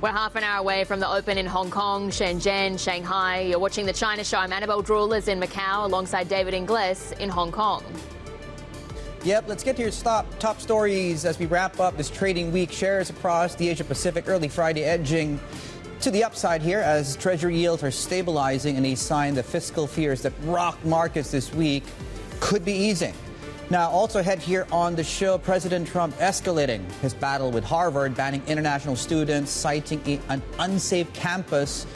We're half an hour away from the open in Hong Kong, Shenzhen, Shanghai. You're watching the China Show. I'm Isabelle in Macau alongside David Ingles in Hong Kong. Yep, let's get to your top stories as we wrap up this trading week. Shares across the Asia Pacific early Friday edging to the upside here as Treasury yields are stabilizing, and a sign the fiscal fears that rocked markets this week could be easing. Now, also ahead here on the show, President Trump escalating his battle with Harvard, banning international students, citing an unsafe campus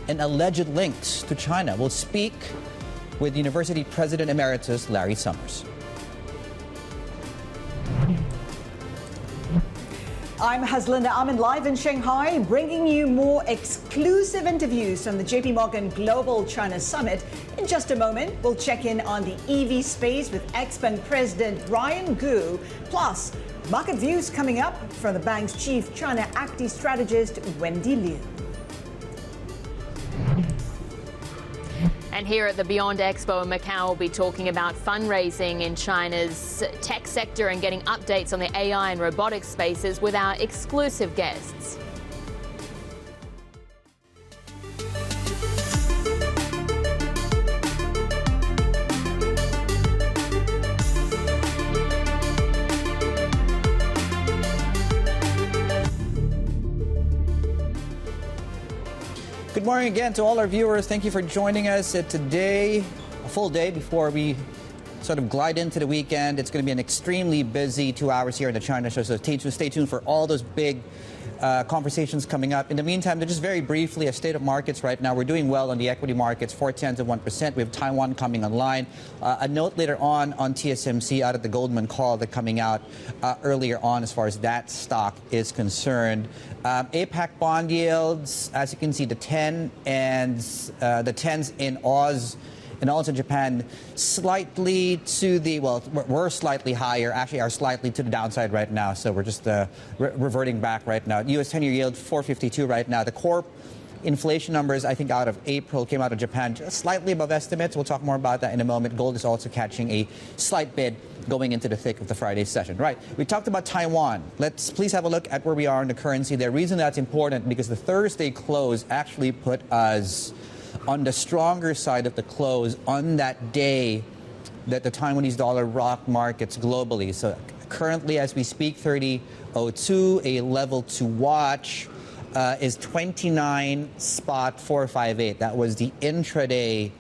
and alleged links to China. We'll speak with University President Emeritus Larry Summers. I'm Haslinda Amin, live in Shanghai, bringing you more exclusive interviews from the JPMorgan Global China Summit. In just a moment, we'll check in on the EV space with Xpeng President Brian Gu, plus market views coming up from the bank's chief China Active strategist, Wendy Liu. And here at the Beyond Expo in Macau, we'll be talking about fundraising in China's tech sector and getting updates on the AI and robotics spaces with our exclusive guests. Good morning again to all our viewers. Thank you for joining us today, a full day before we sort of glide into the weekend. It's going to be an extremely busy 2 hours here in the China Show, so stay tuned for all those big conversations coming up. In the meantime, just very briefly, a state of markets right now. We're doing well on the equity markets, 0.4 of 1%. We have Taiwan coming online. A note later on TSMC out of the Goldman call that coming out earlier on as far as that stock is concerned. APAC bond yields, as you can see, the 10 and the 10s in Oz and also Japan slightly to the, well, we're slightly higher, actually are slightly to the downside right now. So we're just reverting back right now. U.S. 10-year yield, 4.52 right now. The core inflation numbers, I think, out of April came out of Japan just slightly above estimates. We'll talk more about that in a moment. Gold is also catching a slight bid going into the thick of the Friday session. Right, we talked about Taiwan. Let's please have a look at where we are in the currency. The reason that's important because the Thursday close actually put us on the stronger side of the close on that day that the Taiwanese dollar rocked markets globally. So currently, as we speak, 30.02, a level to watch is 29.458. That was the intraday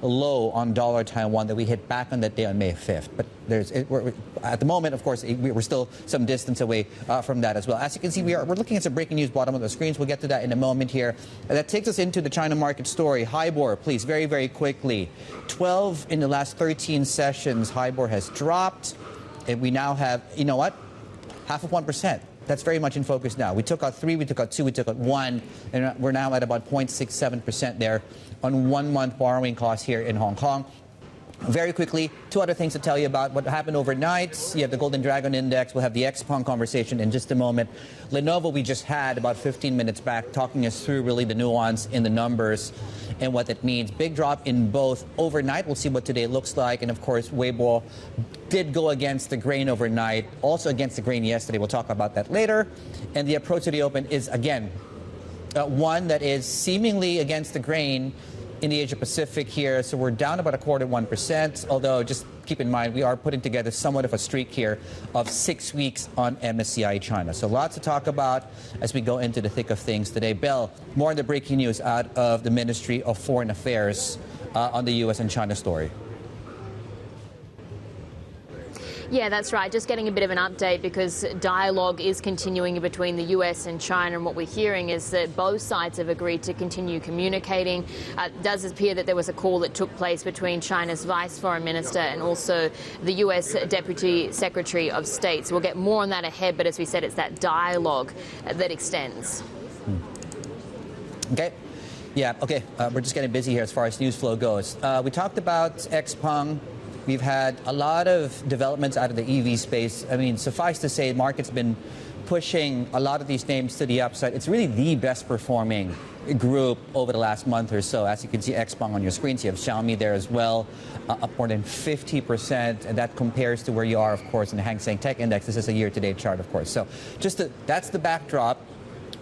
low on dollar Taiwan that we hit back on that day on May 5th. But at the moment, of course, we're still some distance away from that as well. As you can see, we're looking at some breaking news bottom of the screens. We'll get to that in a moment here. That takes us into the China market story. HIBOR, please, very, very quickly. 12 in the last 13 sessions, HIBOR has dropped. And we now have, you know what, half of 1%. That's very much in focus now. We took out 3, we took out 2, we took out 1, and we're now at about 0.67% there on 1 month borrowing costs here in Hong Kong. Very quickly, 2 other things to tell you about what happened overnight. You have the Golden Dragon Index. We'll have the Xpeng conversation in just a moment. Lenovo, we just had about 15 minutes back talking us through really the nuance in the numbers and what that means. Big drop in both overnight. We'll see what today looks like. And of course, Weibo did go against the grain overnight, also against the grain yesterday. We'll talk about that later. And the approach to the open is, again, one that is seemingly against the grain in the Asia Pacific here. So we're down about 0.25%, although just keep in mind we are putting together somewhat of a streak here of 6 weeks on MSCI China. So lots to talk about as we go into the thick of things today. Bell, more on the breaking news out of the Ministry of Foreign Affairs on the U.S. and China story. Yeah, that's right. Just getting a bit of an update because dialogue is continuing between the US and China, and what we're hearing is that both sides have agreed to continue communicating. It does appear that there was a call that took place between China's Vice Foreign Minister and also the US Deputy Secretary of State. So we'll get more on that ahead, but as we said, it's that dialogue that extends. Okay. Yeah, okay. We're just getting busy here as far as news flow goes. We talked about Xpeng. We've had a lot of developments out of the EV space. I mean, suffice to say, the market's been pushing a lot of these names to the upside. It's really the best performing group over the last month or so. As you can see, Xpeng on your screens, you have Xiaomi there as well, up more than 50%, and that compares to where you are, of course, in the Hang Seng Tech Index. This is a year-to-date chart, of course. So that's the backdrop.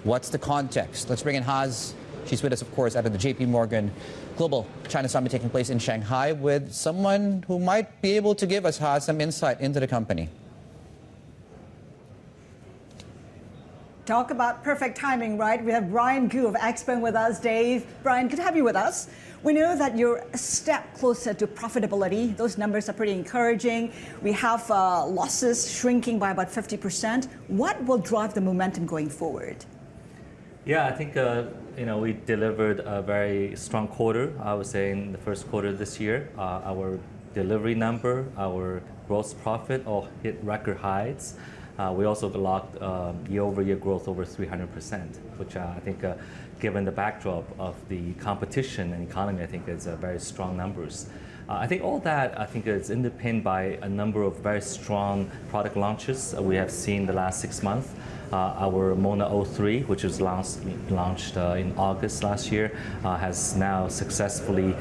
What's the context? Let's bring in Haz. She's with us, of course, out of the JPMorgan Global China Summit taking place in Shanghai with someone who might be able to give us, Haz, some insight into the company. Talk about perfect timing, right? We have Brian Gu of Xpeng with us. Dave, Brian, good to have you with us. We know that you're a step closer to profitability. Those numbers are pretty encouraging. We have losses shrinking by about 50%. What will drive the momentum going forward? Yeah, I think we delivered a very strong quarter. I would say in the first quarter this year, our delivery number, our gross profit all hit record highs. We also locked year-over-year growth over 300%, which I think, given the backdrop of the competition and economy, I think is very strong numbers. I think all that, I think, is underpinned by a number of very strong product launches we have seen the last 6 months. Our Mona 03, which was launched in August last year, has now successfully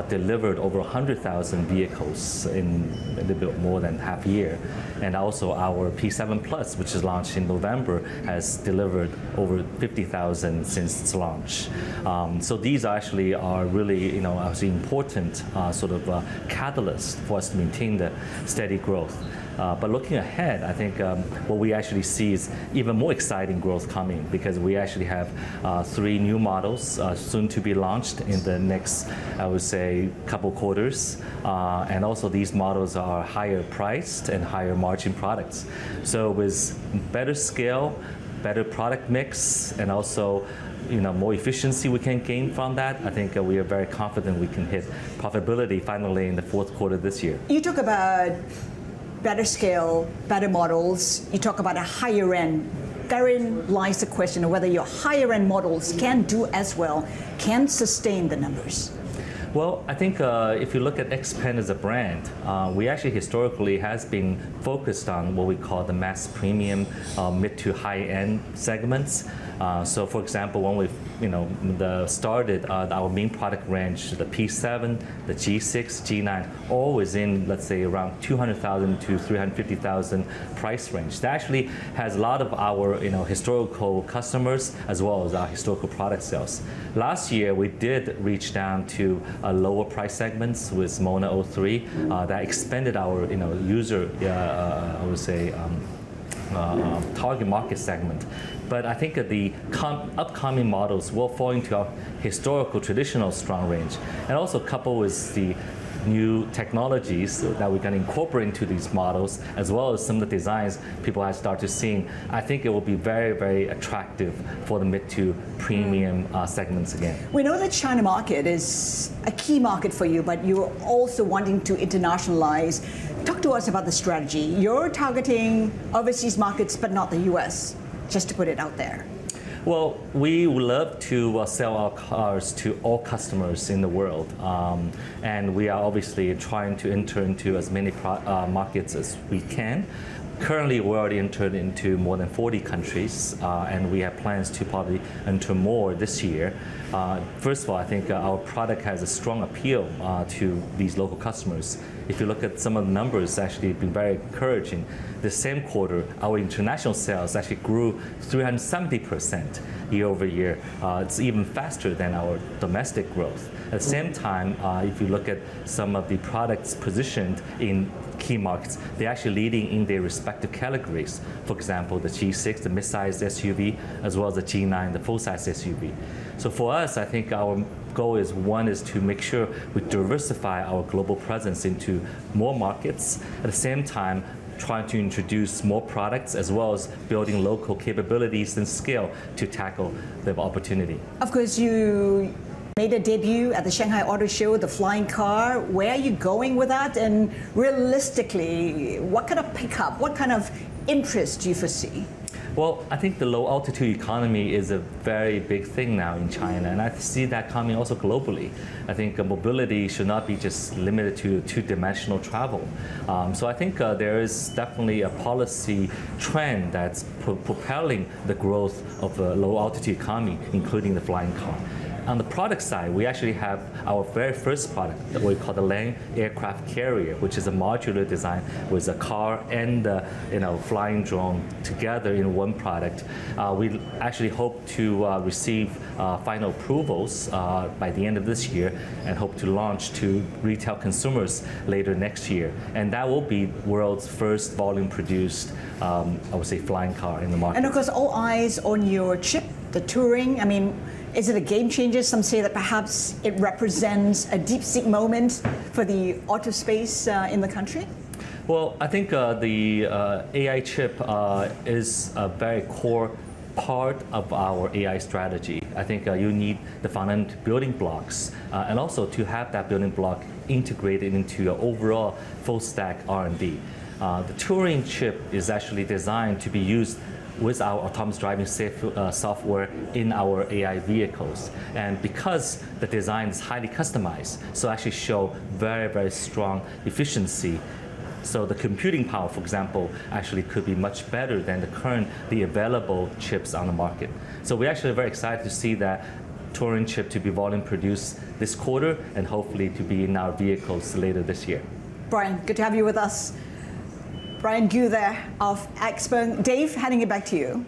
delivered over 100,000 vehicles in a little bit more than half a year. And also our P7 Plus, which is launched in November, has delivered over 50,000 since its launch. So these actually are really, actually important sort of catalyst for us to maintain the steady growth. But looking ahead, I think what we actually see is even more exciting growth coming, because we actually have 3 new models soon to be launched in the next, I would say, couple quarters. And also these models are higher priced and higher margin products. So with better scale, better product mix, and also more efficiency we can gain from that, I think we are very confident we can hit profitability finally in the fourth quarter this year. You talk about better scale, better models. You talk about a higher end. Therein lies the question of whether your higher end models can do as well, can sustain the numbers. Well, I think if you look at Xpeng as a brand, we actually historically has been focused on what we call the mass premium, mid to high end segments. So, for example, when we started our main product range, the P7, the G6, G9, all within, let's say, around 200,000 to 350,000 price range. That actually has a lot of our historical customers as well as our historical product sales. Last year, we did reach down to lower price segments with Mona 03 that expanded our user, I would say, target market segment. But I think that the upcoming models will fall into our historical traditional strong range, and also coupled with the new technologies that we can incorporate into these models, as well as some of the designs people have started seeing. I think it will be very, very attractive for the mid to premium segments again. We know that China market is a key market for you, but you're also wanting to internationalize. Talk to us about the strategy. You're targeting overseas markets, but not the US, just to put it out there. Well, we would love to sell our cars to all customers in the world. And we are obviously trying to enter into as many markets as we can. Currently, we're already entered into more than 40 countries, and we have plans to probably enter more this year. First of all, I think our product has a strong appeal to these local customers. If you look at some of the numbers, it's actually been very encouraging. The same quarter, our international sales actually grew 370% year over year. It's even faster than our domestic growth. At the same time, if you look at some of the products positioned in key markets, they're actually leading in their respective categories. For example, the G6, the mid-sized SUV, as well as the G9, the full-size SUV. So for us, I think our goal is, one is to make sure we diversify our global presence into more markets. At the same time, trying to introduce more products, as well as building local capabilities and scale to tackle the opportunity. Of course, you made a debut at the Shanghai Auto Show, the flying car. Where are you going with that? And realistically, what kind of pickup, what kind of interest do you foresee? Well, I think the low altitude economy is a very big thing now in China, and I see that coming also globally. I think mobility should not be just limited to two-dimensional travel. So I think there is definitely a policy trend that's propelling the growth of the low altitude economy, including the flying car. On the product side, we actually have our very first product that we call the land aircraft carrier, which is a modular design with a car and flying drone together in one product. We actually hope to receive final approvals by the end of this year and hope to launch to retail consumers later next year. And that will be world's first volume produced, I would say, flying car in the market. And of course, all eyes on your chip, the Turing. I mean, is it a game changer? Some say that perhaps it represents a deep-seek moment for the auto space in the country. Well, I think the AI chip is a very core part of our AI strategy. I think you need the fundamental building blocks and also to have that building block integrated into your overall full stack R&D. The Turing chip is actually designed to be used with our autonomous driving software in our AI vehicles. And because the design is highly customized, so actually show very, very strong efficiency. So the computing power, for example, actually could be much better than the available chips on the market. So we're actually very excited to see that Turing chip to be volume produced this quarter and hopefully to be in our vehicles later this year. Brian, good to have you with us. Brian Gu there of Xpeng. Dave, handing it back to you.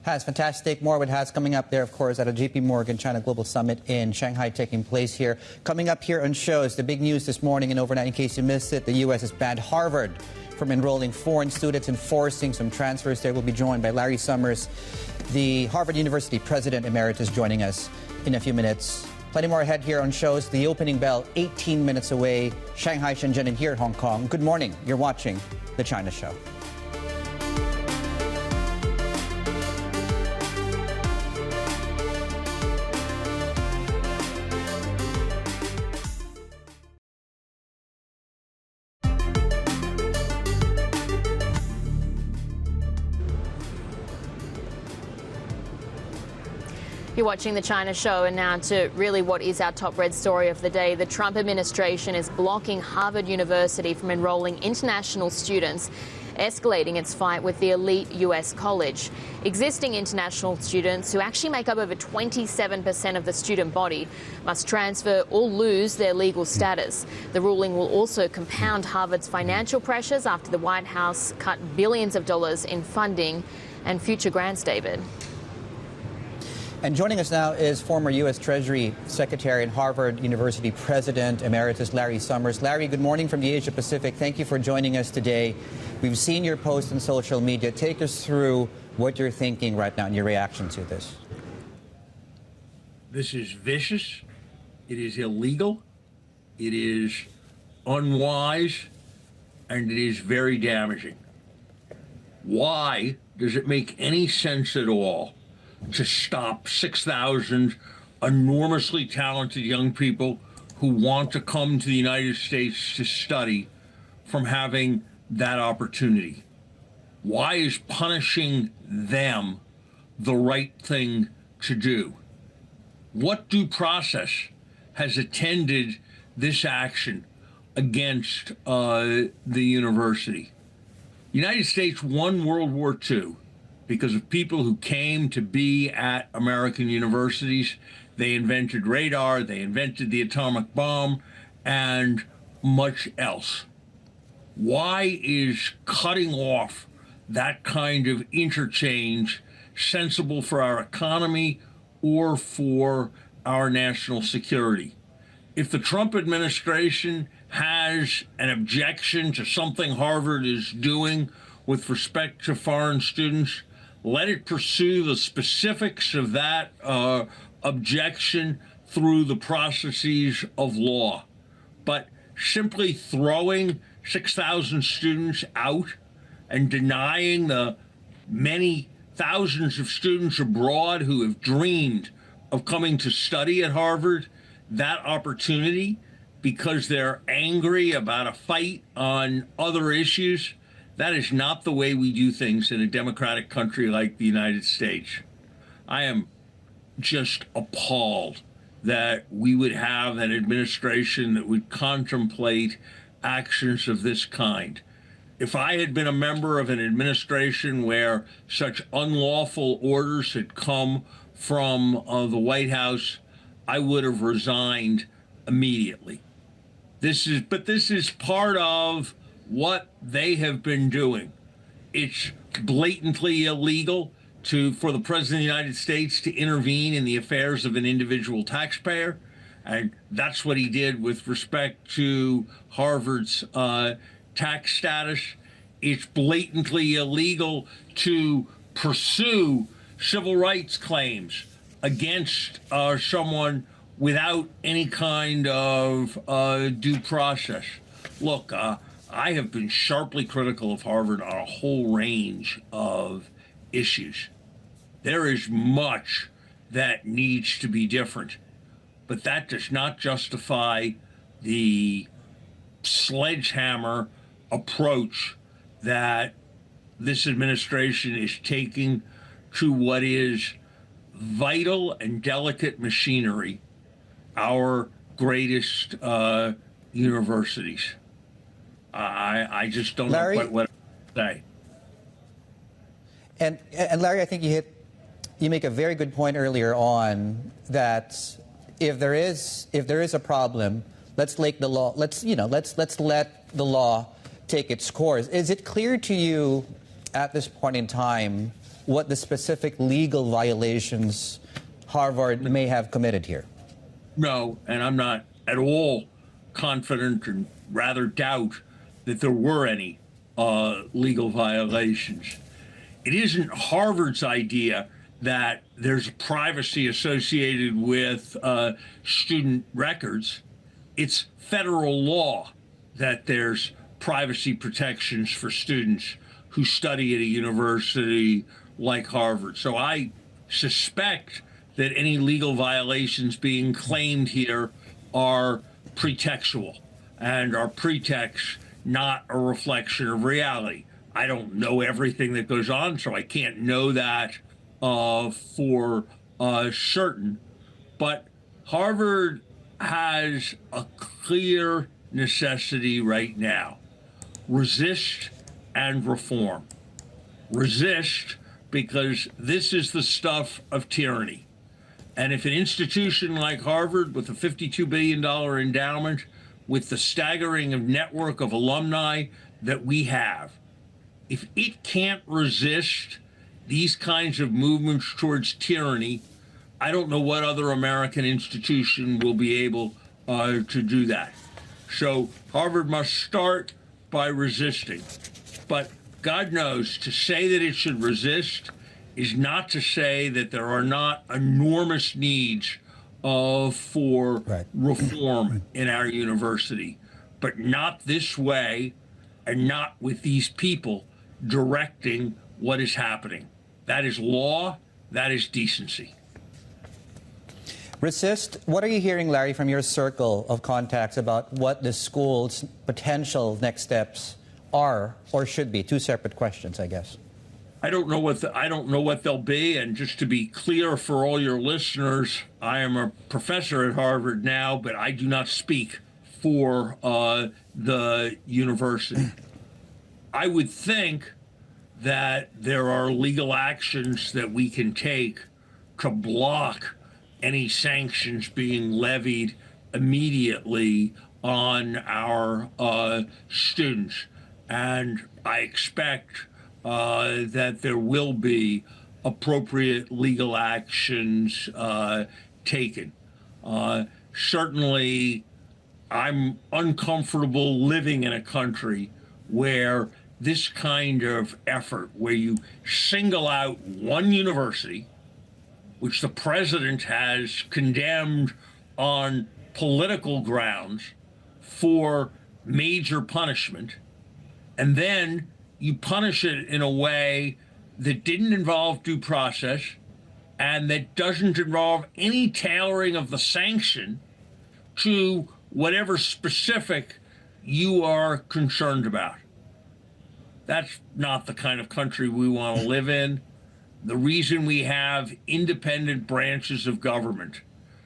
Has fantastic. More what has coming up there, of course, at a JPMorgan China Global Summit in Shanghai taking place here. Coming up here on shows, the big news this morning and overnight, in case you missed it, the U.S. has banned Harvard from enrolling foreign students and forcing some transfers there. We'll be joined by Larry Summers, the Harvard University President Emeritus, joining us in a few minutes. Plenty more ahead here on shows. The opening bell 18 minutes away. Shanghai, Shenzhen, and here at Hong Kong. Good morning. You're watching The China Show. You're watching The China Show, and now to really what is our top red story of the day. The Trump administration is blocking Harvard University from enrolling international students, escalating its fight with the elite U.S. college. Existing international students, who actually make up over 27% of the student body, must transfer or lose their legal status. The ruling will also compound Harvard's financial pressures after the White House cut billions of dollars in funding and future grants, David. And joining us now is former U.S. Treasury Secretary and Harvard University President Emeritus Larry Summers. Larry, good morning from the Asia Pacific. Thank you for joining us today. We've seen your post on social media. Take us through what you're thinking right now and your reaction to this. This is vicious. It is illegal. It is unwise. And it is very damaging. Why does it make any sense at all to stop 6,000 enormously talented young people who want to come to the United States to study from having that opportunity? Why is punishing them the right thing to do? What due process has attended this action against the university? The United States won World War II because of people who came to be at American universities. They invented radar, they invented the atomic bomb, and much else. Why is cutting off that kind of interchange sensible for our economy or for our national security? If the Trump administration has an objection to something Harvard is doing with respect to foreign students, let it pursue the specifics of that objection through the processes of law. But simply throwing 6,000 students out and denying the many thousands of students abroad who have dreamed of coming to study at Harvard that opportunity because they're angry about a fight on other issues, that is not the way we do things in a democratic country like the United States. I am just appalled that we would have an administration that would contemplate actions of this kind. If I had been a member of an administration where such unlawful orders had come from the White House, I would have resigned immediately. This is part of what they have been doing. It's blatantly illegal for the President of the United States to intervene in the affairs of an individual taxpayer. And that's what he did with respect to Harvard's tax status. It's blatantly illegal to pursue civil rights claims against someone without any kind of due process. Look, I have been sharply critical of Harvard on a whole range of issues. There is much that needs to be different, but that does not justify the sledgehammer approach that this administration is taking to what is vital and delicate machinery, our greatest universities. I just don't know quite what to say. And Larry, I think you make a very good point earlier on that if there is a problem, let's let the law take its course. Is it clear to you at this point in time what the specific legal violations Harvard may have committed here? No, and I'm not at all confident and rather doubt that there were any legal violations. It isn't Harvard's idea that there's privacy associated with student records. It's federal law that there's privacy protections for students who study at a university like Harvard. So I suspect that any legal violations being claimed here are pretextual and are pretext, not a reflection of reality. I don't know everything that goes on, so I can't know that for certain. But Harvard has a clear necessity right now. Resist and reform. Resist because this is the stuff of tyranny. And if an institution like Harvard, with a $52 billion endowment, with the staggering network of alumni that we have, if it can't resist these kinds of movements towards tyranny, I don't know what other American institution will be able to do that. So Harvard must start by resisting. But God knows, to say that it should resist is not to say that there are not enormous needs for reform in our university, but not this way and not with these people directing what is happening. That is law, that is decency. Resist. What are you hearing, Larry, from your circle of contacts about what the school's potential next steps are or should be? Two separate questions, I guess. I don't know what they'll be, and just to be clear for all your listeners, I am a professor at Harvard now, but I do not speak for the university. I would think that there are legal actions that we can take to block any sanctions being levied immediately on our students. And I expect that there will be appropriate legal actions taken. Certainly, I'm uncomfortable living in a country where this kind of effort, where you single out one university, which the president has condemned on political grounds for major punishment, and then you punish it in a way that didn't involve due process and that doesn't involve any tailoring of the sanction to whatever specific you are concerned about. That's not the kind of country we want to live in. The reason we have independent branches of government,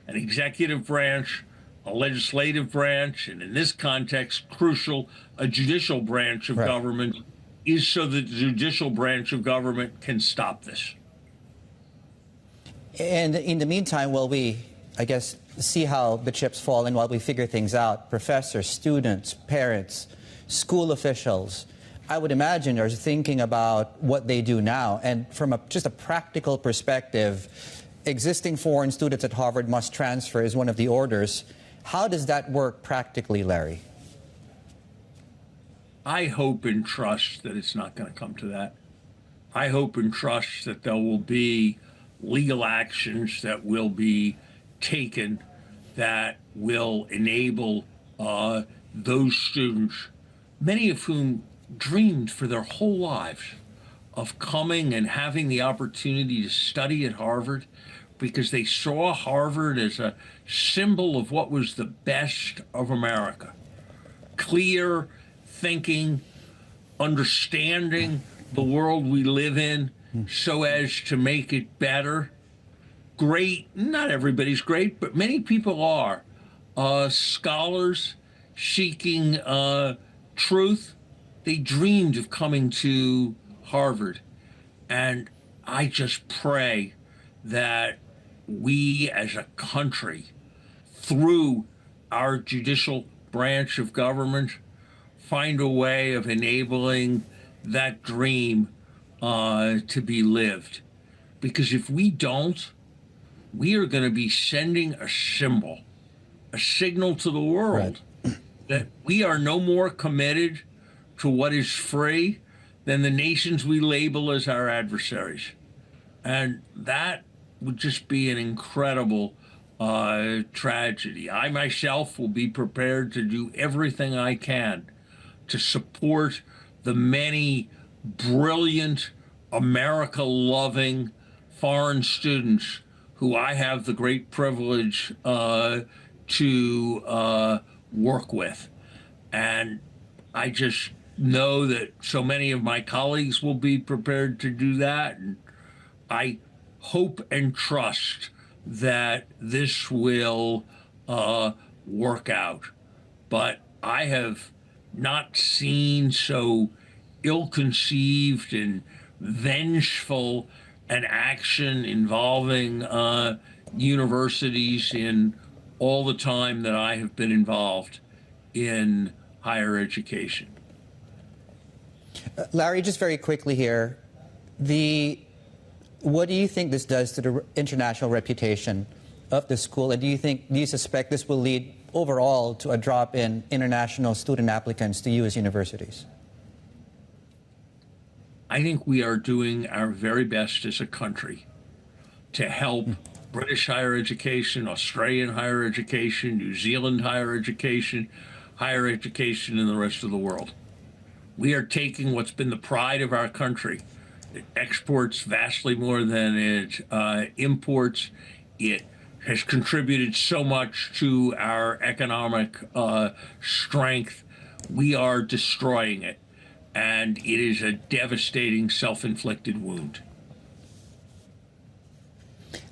an executive branch, a legislative branch, and in this context, crucial, a judicial branch of government, is so that the judicial branch of government can stop this. And in the meantime, while we, I guess, see how the chips fall and while we figure things out, professors, students, parents, school officials, I would imagine, are thinking about what they do now. And from just a practical perspective, existing foreign students at Harvard must transfer is one of the orders. How does that work practically, Larry? I hope and trust that it's not going to come to that. I hope and trust that there will be legal actions that will be taken that will enable those students, many of whom dreamed for their whole lives of coming and having the opportunity to study at Harvard because they saw Harvard as a symbol of what was the best of America. Clear thinking, understanding the world we live in so as to make it better. Great, not everybody's great, but many people are. Scholars seeking truth. They dreamed of coming to Harvard. And I just pray that we as a country, through our judicial branch of government, find a way of enabling that dream to be lived. Because if we don't, we are going to be sending a symbol, a signal to the world that we are no more committed to what is free than the nations we label as our adversaries. And that would just be an incredible tragedy. I myself will be prepared to do everything I can to support the many brilliant, America-loving foreign students who I have the great privilege to work with. And I just know that so many of my colleagues will be prepared to do that. And I hope and trust that this will work out. But I have not seen so ill-conceived and vengeful an action involving universities in all the time that I have been involved in higher education. Larry, just very quickly here, what do you think this does to the international reputation of the school? And do you suspect this will lead overall to a drop in international student applicants to U.S. universities? I think we are doing our very best as a country to help British higher education, Australian higher education, New Zealand higher education in the rest of the world. We are taking what's been the pride of our country. It exports vastly more than it imports. It has contributed so much to our economic strength. We are destroying it. And it is a devastating self-inflicted wound.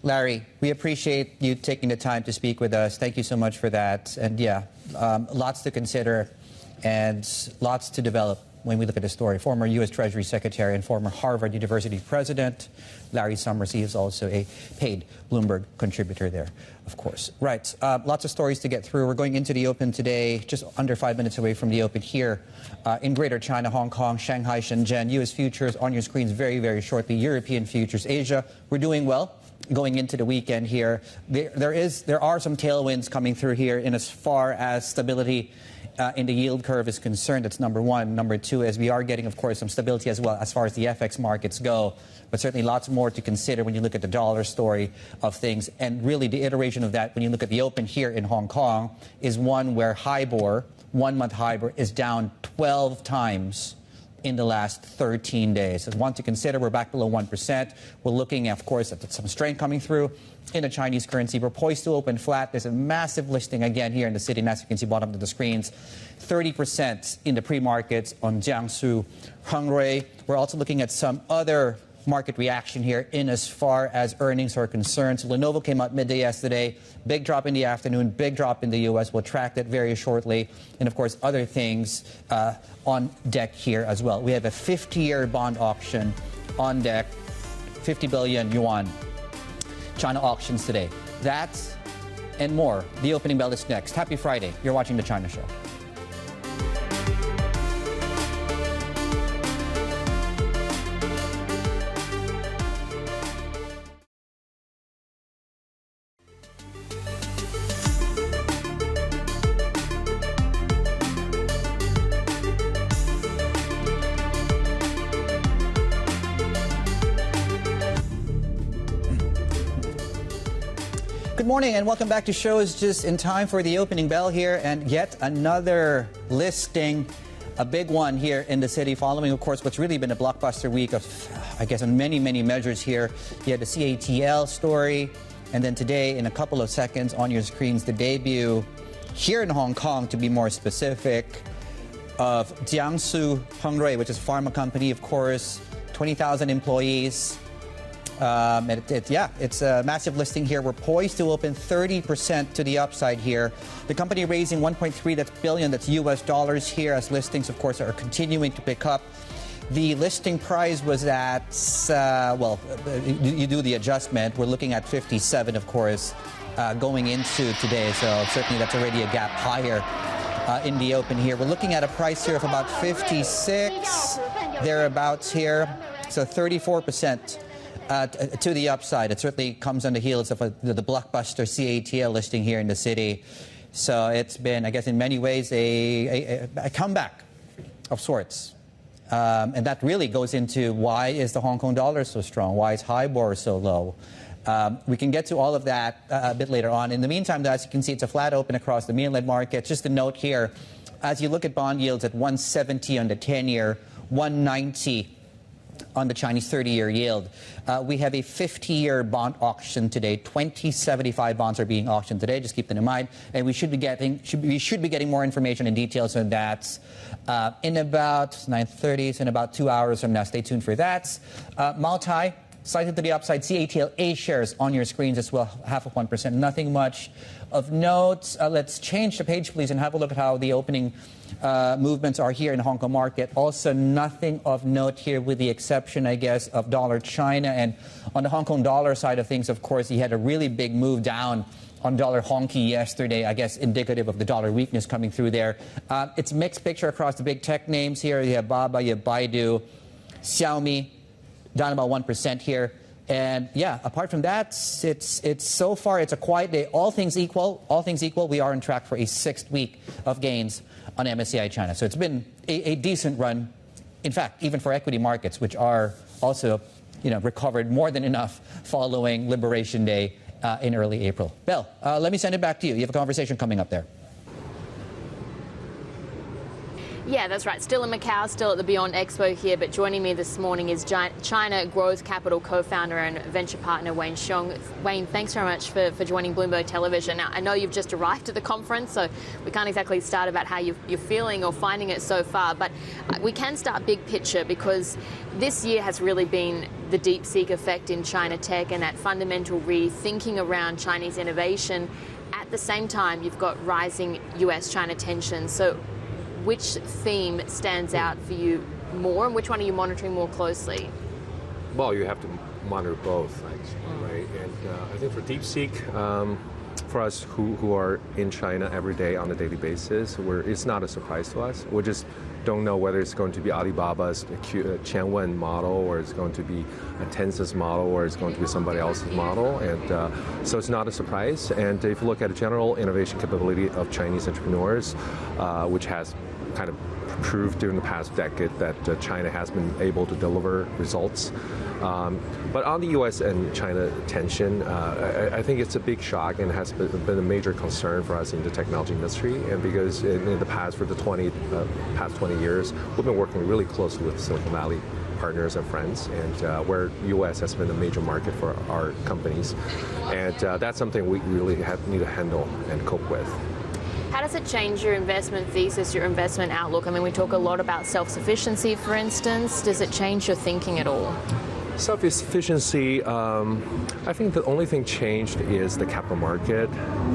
Larry, we appreciate you taking the time to speak with us. Thank you so much for that. And yeah, lots to consider and lots to develop when we look at the story. Former U.S. Treasury Secretary and former Harvard University President Larry Summers. He is also a paid Bloomberg contributor there, of course. Right. Lots of stories to get through. We're going into the Open today, just under 5 minutes away from the Open here in Greater China, Hong Kong, Shanghai, Shenzhen. U.S. futures on your screens very, very shortly. European futures, Asia, we're doing well going into the weekend here. There are some tailwinds coming through here in as far as stability in the yield curve is concerned. That's number one. Number two is we are getting, of course, some stability as well as far as the FX markets go. But certainly lots more to consider when you look at the dollar story of things. And really the iteration of that when you look at the Open here in Hong Kong is one where HIBOR, 1-month HIBOR, is down 12 times in the last 13 days. So one to consider, we're back below 1%. We're looking, of course, at some strength coming through in the Chinese currency. We're poised to open flat. There's a massive listing again here in the city, and as you can see bottom of the screens, 30% in the pre-markets on Jiangsu, Hengrui. We're also looking at some other market reaction here in as far as earnings are concerned. So Lenovo came out midday yesterday, big drop in the afternoon, big drop in the U.S. We'll track that very shortly. And, of course, other things on deck here as well. We have a 50-year bond auction on deck, 50 billion yuan. China auctions today. That and more. The opening bell is next. Happy Friday. You're watching The China Show. Good morning and welcome back to shows just in time for the opening bell here, and yet another listing, a big one here in the city following, of course, what's really been a blockbuster week of, I guess, on many measures here. You had the CATL story, and then today, in a couple of seconds on your screens, the debut here in Hong Kong, to be more specific, of Jiangsu Hengrui, which is a pharma company, of course, 20,000 employees. It's a massive listing here. We're poised to open 30% to the upside here. The company raising 1.3 billion, that's US dollars here, as listings, of course, are continuing to pick up. The listing price was at, you do the adjustment. We're looking at 57, of course, going into today. So certainly that's already a gap higher in the open here. We're looking at a price here of about 56, thereabouts here. So 34%. To the upside. It certainly comes on the heels of the blockbuster CATL listing here in the city. So it's been, I guess, in many ways a comeback of sorts. And that really goes into why is the Hong Kong dollar so strong? Why is HIBOR so low? We can get to all of that a bit later on. In the meantime, though, as you can see, it's a flat open across the mainland market. Just a note here, as you look at bond yields at 170 on the 10-year, 190 on the Chinese 30-year yield. We have a 50-year bond auction today. 2075 bonds are being auctioned today. Just keep that in mind. And we should be getting more information and details on that in about 9:30, so in about 2 hours from now. Stay tuned for that. Multi, slightly to the upside. CATL A shares on your screens as well, 0.5%. Nothing much of note. Let's change the page, please, and have a look at how the opening movements are here in the Hong Kong market. Also, nothing of note here with the exception, I guess, of dollar China. And on the Hong Kong dollar side of things, of course, you had a really big move down on dollar honky yesterday, I guess indicative of the dollar weakness coming through there. It's a mixed picture across the big tech names here. You have Baba, you have Baidu, Xiaomi, down about 1% here. And yeah, apart from that, it's so far it's a quiet day. All things equal, we are on track for a 6th week of gains on MSCI China. So it's been a decent run. In fact, even for equity markets, which are also, recovered more than enough following Liberation Day in early April. Belle, let me send it back to you. You have a conversation coming up there. Yeah, that's right. Still in Macau, still at the Beyond Expo here, but joining me this morning is China Growth Capital co-founder and venture partner Wayne Shiong. Wayne, thanks very much for joining Bloomberg Television. Now, I know you've just arrived at the conference, so we can't exactly start about how you're feeling or finding it so far, but we can start big picture because this year has really been the DeepSeek effect in China tech and that fundamental rethinking around Chinese innovation. At the same time, you've got rising US-China tensions. So which theme stands out for you more, and which one are you monitoring more closely? Well, you have to monitor both, right? And I think for DeepSeek, for us who are in China every day on a daily basis, it's not a surprise to us. We just don't know whether it's going to be Alibaba's Qianwen model, or it's going to be a Tencent's model, or it's going to be somebody else's model. And so it's not a surprise. And if you look at the general innovation capability of Chinese entrepreneurs, which has kind of proved during the past decade that China has been able to deliver results. But on the U.S. and China tension, I think it's a big shock and has been a major concern for us in the technology industry. And because in the past, for the past 20 years, we've been working really closely with Silicon Valley partners and friends, and where U.S. has been a major market for our companies. And that's something we really need to handle and cope with. How does it change your investment thesis, your investment outlook? I mean, we talk a lot about self-sufficiency, for instance. Does it change your thinking at all? Self-sufficiency, I think the only thing changed is the capital market.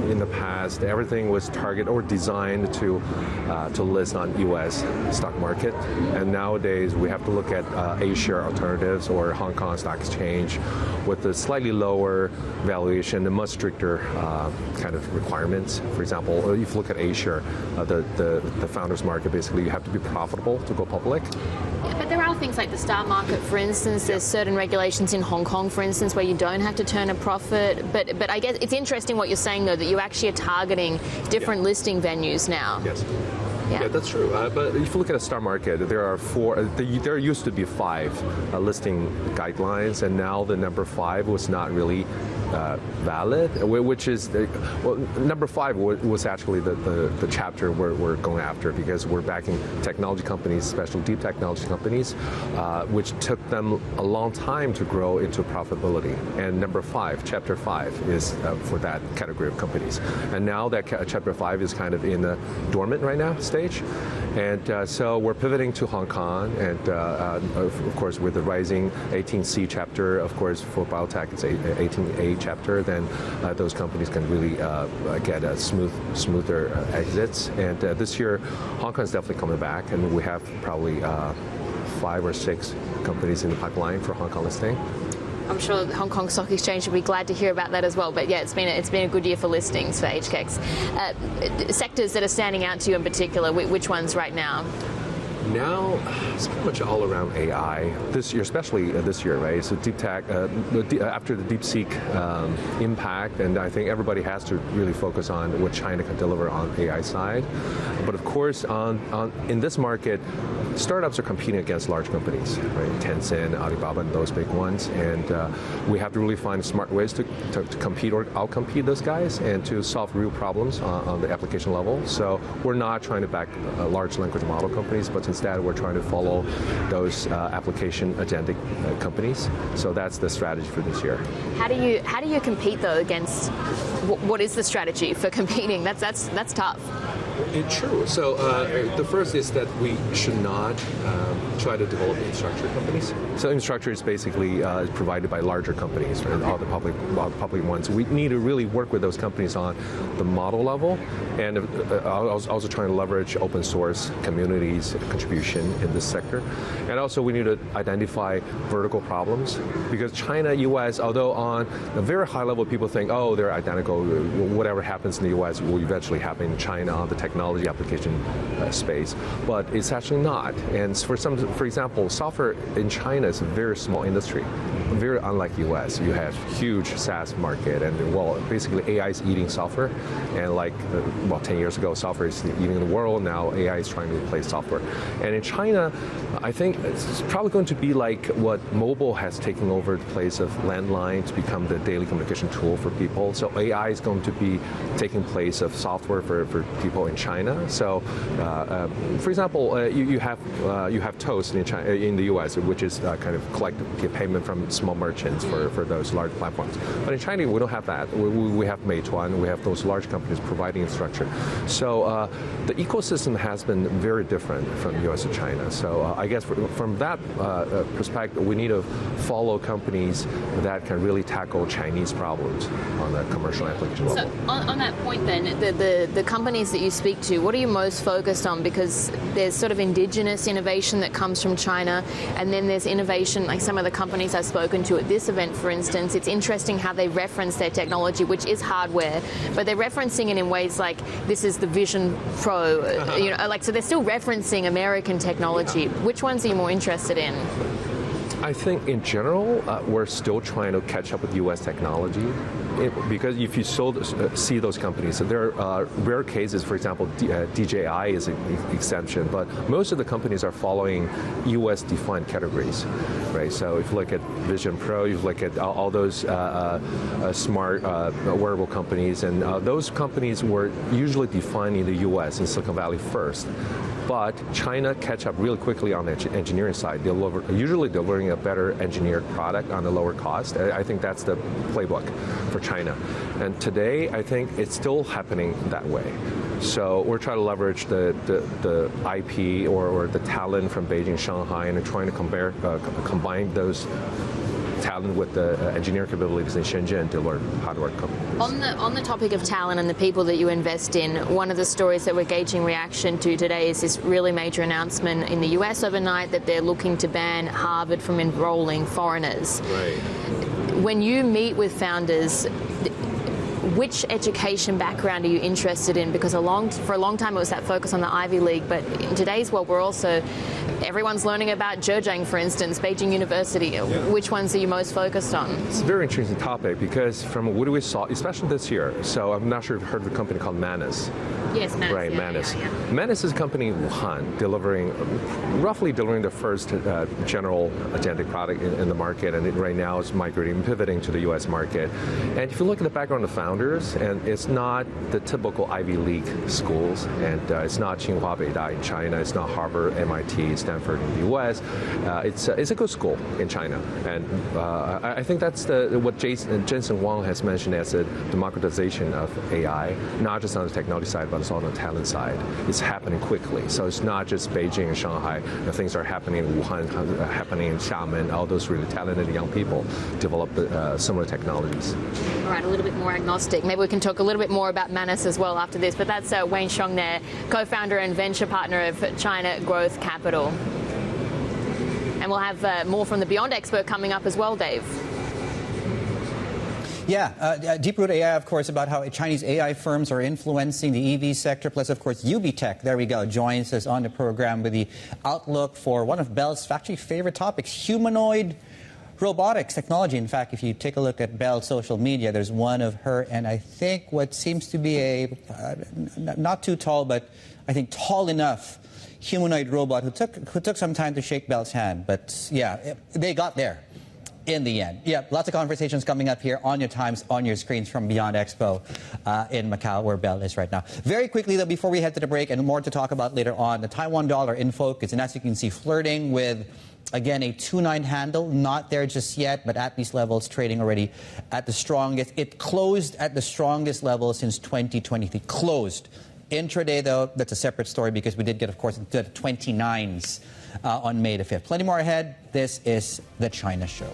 In the past, everything was targeted or designed to list on U.S. stock market, and nowadays we have to look at A-share alternatives or Hong Kong Stock Exchange with a slightly lower valuation and much stricter kind of requirements. For example, if you look at A-share, the founders market, basically you have to be profitable to go public. Yeah, but there are things like the stock market, for instance. There's certain regulations in Hong Kong, for instance, where you don't have to turn a profit. But I guess it's interesting what you're saying, though, that you actually are targeting different listing venues now. Yes. Yeah. Yeah, that's true. But if you look at a stock market, there are there used to be 5 listing guidelines, and now the number 5 was not really valid, which is, well, number 5 was actually the chapter we're going after, because we're backing technology companies, especially deep technology companies, which took them a long time to grow into profitability. And number 5, chapter 5, is for that category of companies. And now that chapter 5 is kind of in a dormant right now stage. And so we're pivoting to Hong Kong, and of course with the rising 18C chapter, of course for biotech it's 18A chapter, then those companies can really get a smoother exits. And this year, Hong Kong is definitely coming back, and we have probably 5 or 6 companies in the pipeline for Hong Kong listing. I'm sure the Hong Kong Stock Exchange will be glad to hear about that as well. But yeah, it's been a good year for listings for HKEX. Sectors that are standing out to you in particular, which ones right now? Now, it's pretty much all around AI this year, especially this year, right? So deep tech, after the DeepSeek impact, and I think everybody has to really focus on what China can deliver on AI side. But of course, in this market, startups are competing against large companies, right? Tencent, Alibaba, and those big ones, and we have to really find smart ways to compete or outcompete those guys and to solve real problems on the application level. So we're not trying to back large language model companies, but instead we're trying to follow those application agentic companies. So that's the strategy for this year. How do you compete though against? What is the strategy for competing? That's tough. True. So the first is that we should not try to develop infrastructure companies. So infrastructure is basically provided by larger companies, right? all the public ones. We need to really work with those companies on the model level, and also trying to leverage open source communities contribution in this sector. And also we need to identify vertical problems, because China, US, although on a very high level people think, oh, they're identical, whatever happens in the US will eventually happen in China on the technology application space, but it's actually not. And for example, software in China is a very small industry, very unlike US. You have huge SaaS market, and well, basically AI is eating software, and like 10 years ago, software is eating the world. Now AI is trying to replace software. And in China, I think it's probably going to be like what mobile has taken over the place of landline to become the daily communication tool for people. So AI is going to be taking place of software for people in China. So, for example, you have Toast in China, in the U.S., which is kind of collect payment from small merchants for those large platforms. But in China, we don't have that. We have Meituan. We have those large companies providing infrastructure. So the ecosystem has been very different from U.S. to China. So I guess from that perspective, we need to follow companies that can really tackle Chinese problems on a commercial application level. So on that point then, the companies that you speak to, what are you most focused on? Because there's sort of indigenous innovation that comes from China, and then there's innovation, like some of the companies I've spoken to at this event, for instance. It's interesting how they reference their technology, which is hardware, but they're referencing it in ways like, this is the Vision Pro, so they're still referencing American technology. Which ones are you more interested in? I think in general, we're still trying to catch up with U.S. technology. Because if you see those companies, so there are rare cases, for example, DJI is an exception, but most of the companies are following US-defined categories, right? So if you look at Vision Pro, you look at all those smart wearable companies, and those companies were usually defined in the US, in Silicon Valley first. But China catch up really quickly on the engineering side. They're usually delivering a better engineered product on a lower cost. I think that's the playbook for China. And today, I think it's still happening that way. So we're trying to leverage the IP or the talent from Beijing, Shanghai, and trying to combine those talent with the engineering capabilities in Shenzhen to learn how to work companies. On the topic of talent and the people that you invest in, one of the stories that we're gauging reaction to today is this really major announcement in the US overnight that they're looking to ban Harvard from enrolling foreigners. Right. When you meet with founders, which education background are you interested in? Because for a long time it was that focus on the Ivy League, but in today's world everyone's learning about Zhejiang, for instance, Beijing University. Yeah. Which ones are you most focused on? It's a very interesting topic because from what we saw, especially this year, so I'm not sure if you've heard of a company called Manus. Yes, Manus. Right, yeah, Manus. Yeah. Manus is a company in Wuhan roughly delivering the first general agentic product in the market, and right now it's pivoting to the US market. And if you look at the background of the founders, and it's not the typical Ivy League schools, and it's not Tsinghua Beida in China, it's not Harvard, MIT, Stanford in the US. It's a good school in China, and I think that's what Jensen Huang has mentioned as a democratization of AI, not just on the technology side, but also on the talent side. It's happening quickly, so it's not just Beijing and Shanghai. Things are happening in Wuhan, happening in Xiamen. All those really talented young people develop similar technologies. All right, a little bit more agnostic. Maybe we can talk a little bit more about Manus as well after this, but that's Wayne Shiong there, co-founder and venture partner of China Growth Capital. And we'll have more from the Beyond expert coming up as well, Dave. Yeah, DeepRoute.ai, of course, about how Chinese AI firms are influencing the EV sector. Plus, of course, UBTech, there we go, joins us on the program with the outlook for one of Belle's actually favorite topics, humanoid robotics technology. In fact, if you take a look at Belle's social media, there's one of her and I think what seems to be a not too tall, but I think tall enough humanoid robot who took some time to shake Belle's hand. But yeah, they got there in the end. Yeah, lots of conversations coming up here on your times, on your screens from Beyond Expo in Macau, where Belle is right now. Very quickly, though, before we head to the break, and more to talk about later on, the Taiwan dollar in focus. And as you can see, flirting with, again, a 2.9 handle. Not there just yet, but at these levels, trading already at the strongest. It closed at the strongest level since 2023. Closed. Intraday, though, that's a separate story because we did get, of course, into the 29s on May the 5th. Plenty more ahead. This is The China Show.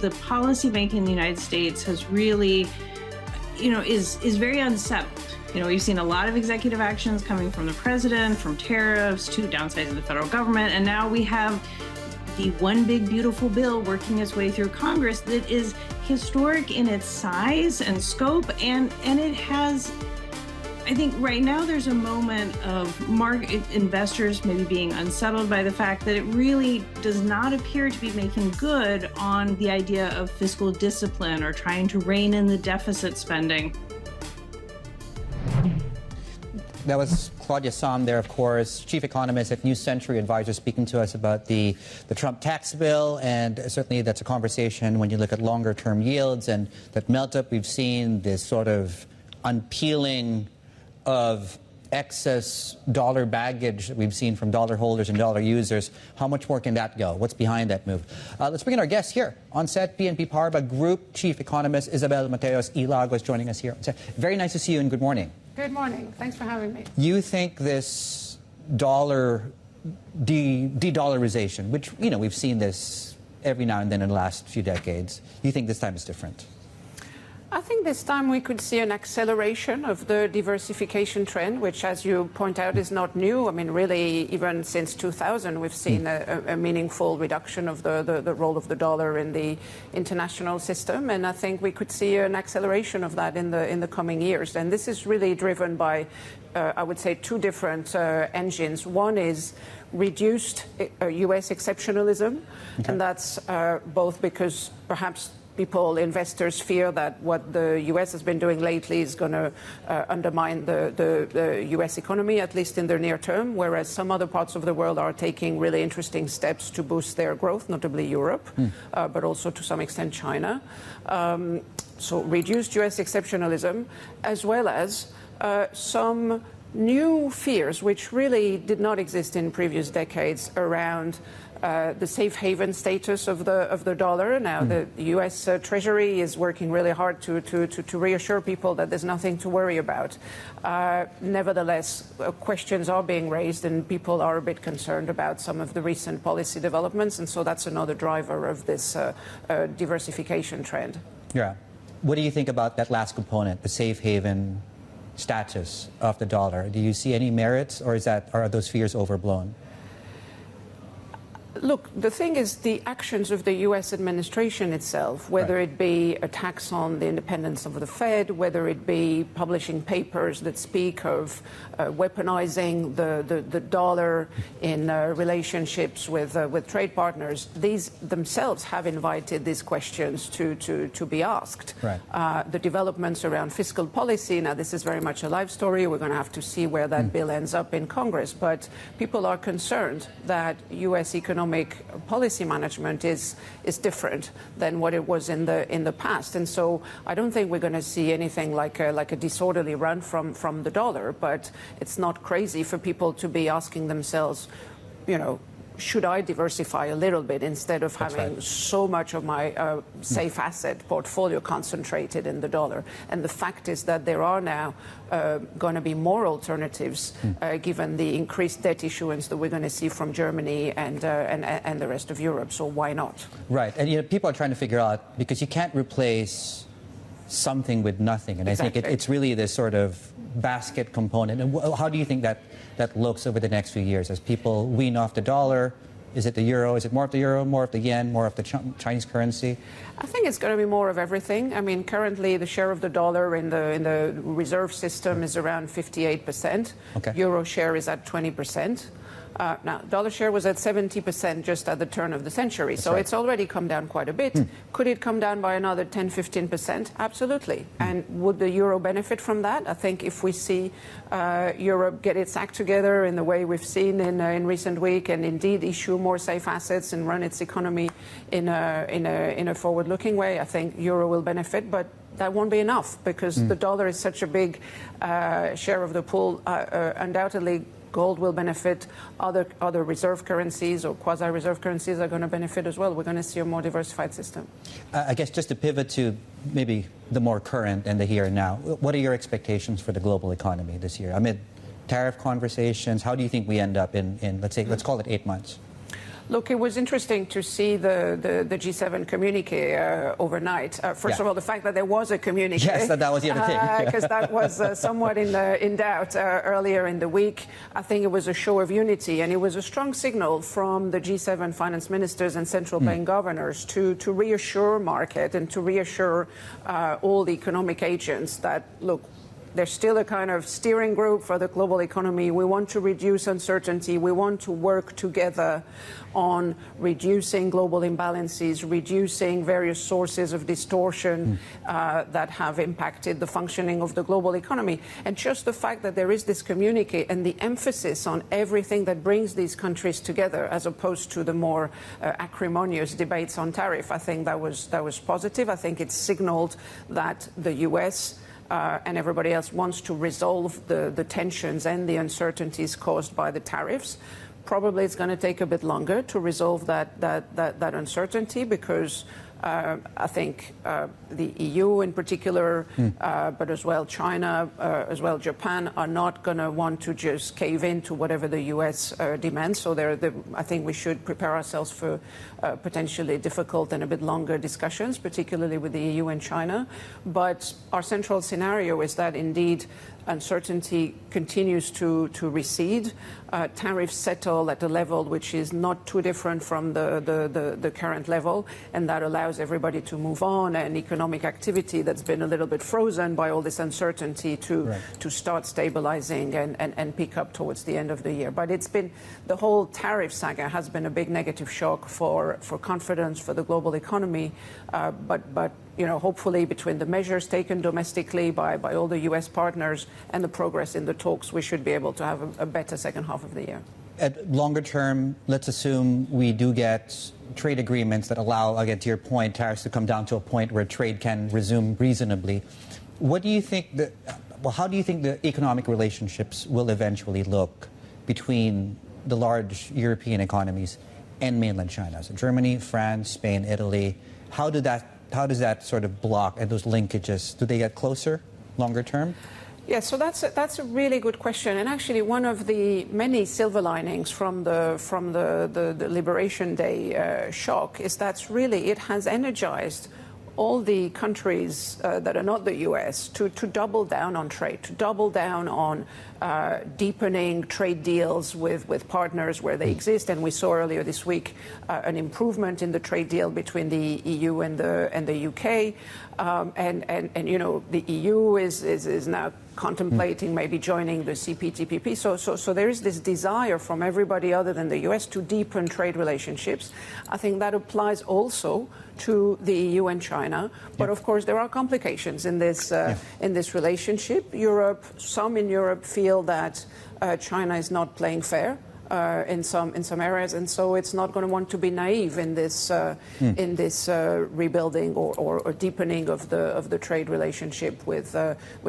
The policy making in the United States has really, is very unsettled. We've seen a lot of executive actions coming from the president, from tariffs to downsizing the federal government, and now we have the one big beautiful bill working its way through Congress that is historic in its size and scope, and it has, I think right now there's a moment of market investors maybe being unsettled by the fact that it really does not appear to be making good on the idea of fiscal discipline or trying to rein in the deficit spending. That was Claudia Sam there, of course, chief economist at New Century Advisors, speaking to us about the Trump tax bill. And certainly that's a conversation when you look at longer-term yields and that melt-up. We've seen this sort of unpeeling of excess dollar baggage that we've seen from dollar holders and dollar users. How much more can that go? What's behind that move? Let's bring in our guest here on set, BNP Paribas Group Chief Economist Isabelle Mateos is joining us here on set. Very nice to see you and good morning. Good morning. Thanks for having me. You think this dollar de-dollarization, which, we've seen this every now and then in the last few decades, you think this time is different? I think this time we could see an acceleration of the diversification trend, which, as you point out, is not new. I mean, really, even since 2000, we've seen a meaningful reduction of the role of the dollar in the international system. And I think we could see an acceleration of that in the coming years. And this is really driven by, I would say, two different engines. One is reduced U.S. exceptionalism, and that's both because perhaps investors fear that what the U.S. has been doing lately is going to undermine the U.S. economy, at least in the near term, whereas some other parts of the world are taking really interesting steps to boost their growth, notably Europe, but also to some extent China. So reduced U.S. exceptionalism, as well as some new fears, which really did not exist in previous decades, around the safe haven status of the dollar. Now, the U.S. Treasury is working really hard to reassure people that there's nothing to worry about. Nevertheless, questions are being raised, and people are a bit concerned about some of the recent policy developments, and so that's another driver of this diversification trend. Yeah. What do you think about that last component, the safe haven status of the dollar? Do you see any merits, or are those fears overblown? Look, the thing is, the actions of the U.S. administration itself, whether it be attacks on the independence of the Fed, whether it be publishing papers that speak of weaponizing the dollar in relationships with trade partners, these themselves have invited these questions to be asked. Right. The developments around fiscal policy, now this is very much a live story. We're going to have to see where that bill ends up in Congress. But people are concerned that U.S. economic policy management is different than what it was in the past, and so I don't think we're going to see anything like a disorderly run from the dollar. But it's not crazy for people to be asking themselves, should I diversify a little bit instead of having so much of my safe asset portfolio concentrated in the dollar? And the fact is that there are now going to be more alternatives given the increased debt issuance that we're going to see from Germany and the rest of Europe. So why not? Right. And people are trying to figure out, because you can't replace something with nothing. And Exactly. I think it's really this sort of basket component. And how do you think that looks over the next few years as people wean off the dollar? Is it the euro? Is it more of the euro, more of the yen, more of the Chinese currency? I think it's going to be more of everything. I mean, currently the share of the dollar in the reserve system is around 58%. Okay. Euro share is at 20%. Now, dollar share was at 70% just at the turn of the century, so right. It's already come down quite a bit. Could it come down by another 10-15%? Absolutely. And would the euro benefit from that? I think if we see Europe get its act together in the way we've seen in recent week, and indeed issue more safe assets and run its economy in a forward-looking way, I think euro will benefit. But that won't be enough, because the dollar is such a big share of the pool. Undoubtedly, gold will benefit. Other reserve currencies or quasi-reserve currencies are going to benefit as well. We're going to see a more diversified system. I guess just to pivot to maybe the more current and the here and now, what are your expectations for the global economy this year? Amid tariff conversations, how do you think we end up in let's call it 8 months? Look, it was interesting to see the G7 communique overnight. First of all, the fact that there was a communique. Yes, that was the other thing. Because that was somewhat in doubt earlier in the week. I think it was a show of unity, and it was a strong signal from the G7 finance ministers and central bank governors to reassure market and to reassure all the economic agents that, look, there's still a kind of steering group for the global economy. We want to reduce uncertainty. We want to work together on reducing global imbalances, reducing various sources of distortion that have impacted the functioning of the global economy. And just the fact that there is this communique and the emphasis on everything that brings these countries together, as opposed to the more acrimonious debates on tariff, I think that was positive. I think it signaled that the U.S. And everybody else wants to resolve the tensions and the uncertainties caused by the tariffs. Probably it's going to take a bit longer to resolve that uncertainty, because I think the EU in particular, but as well China, as well Japan, are not going to want to just cave in to whatever the US demands. So I think we should prepare ourselves for potentially difficult and a bit longer discussions, particularly with the EU and China. But our central scenario is that indeed uncertainty continues to recede. Tariffs settle at a level which is not too different from the current level, and that allows everybody to move on, and economic activity that's been a little bit frozen by all this uncertainty to start stabilizing and pick up towards the end of the year. But it's been, the whole tariff saga has been a big negative shock for confidence for the global economy. But hopefully between the measures taken domestically by all the U.S. partners and the progress in the talks, we should be able to have a better second half of the year. At longer term, let's assume we do get trade agreements that allow, again, to your point, tariffs to come down to a point where trade can resume reasonably. What do you think well, how do you think the economic relationships will eventually look between the large European economies and mainland China? So Germany, France, Spain, Italy. How does that sort of block and those linkages, do they get closer longer term? Yeah, so that's a really good question, and actually one of the many silver linings from the Liberation Day shock is that really it has energized all the countries that are not the U.S. to double down on trade, to double down on deepening trade deals with partners where they exist. And we saw earlier this week an improvement in the trade deal between the EU and the UK. And you know, the EU is now contemplating maybe joining the CPTPP. So there is this desire from everybody other than the US to deepen trade relationships. I think that applies also to the EU and China. But of course, there are complications in this relationship. Some in Europe feel that China is not playing fair in some areas, and so it's not going to want to be naive in this rebuilding or deepening of the trade relationship with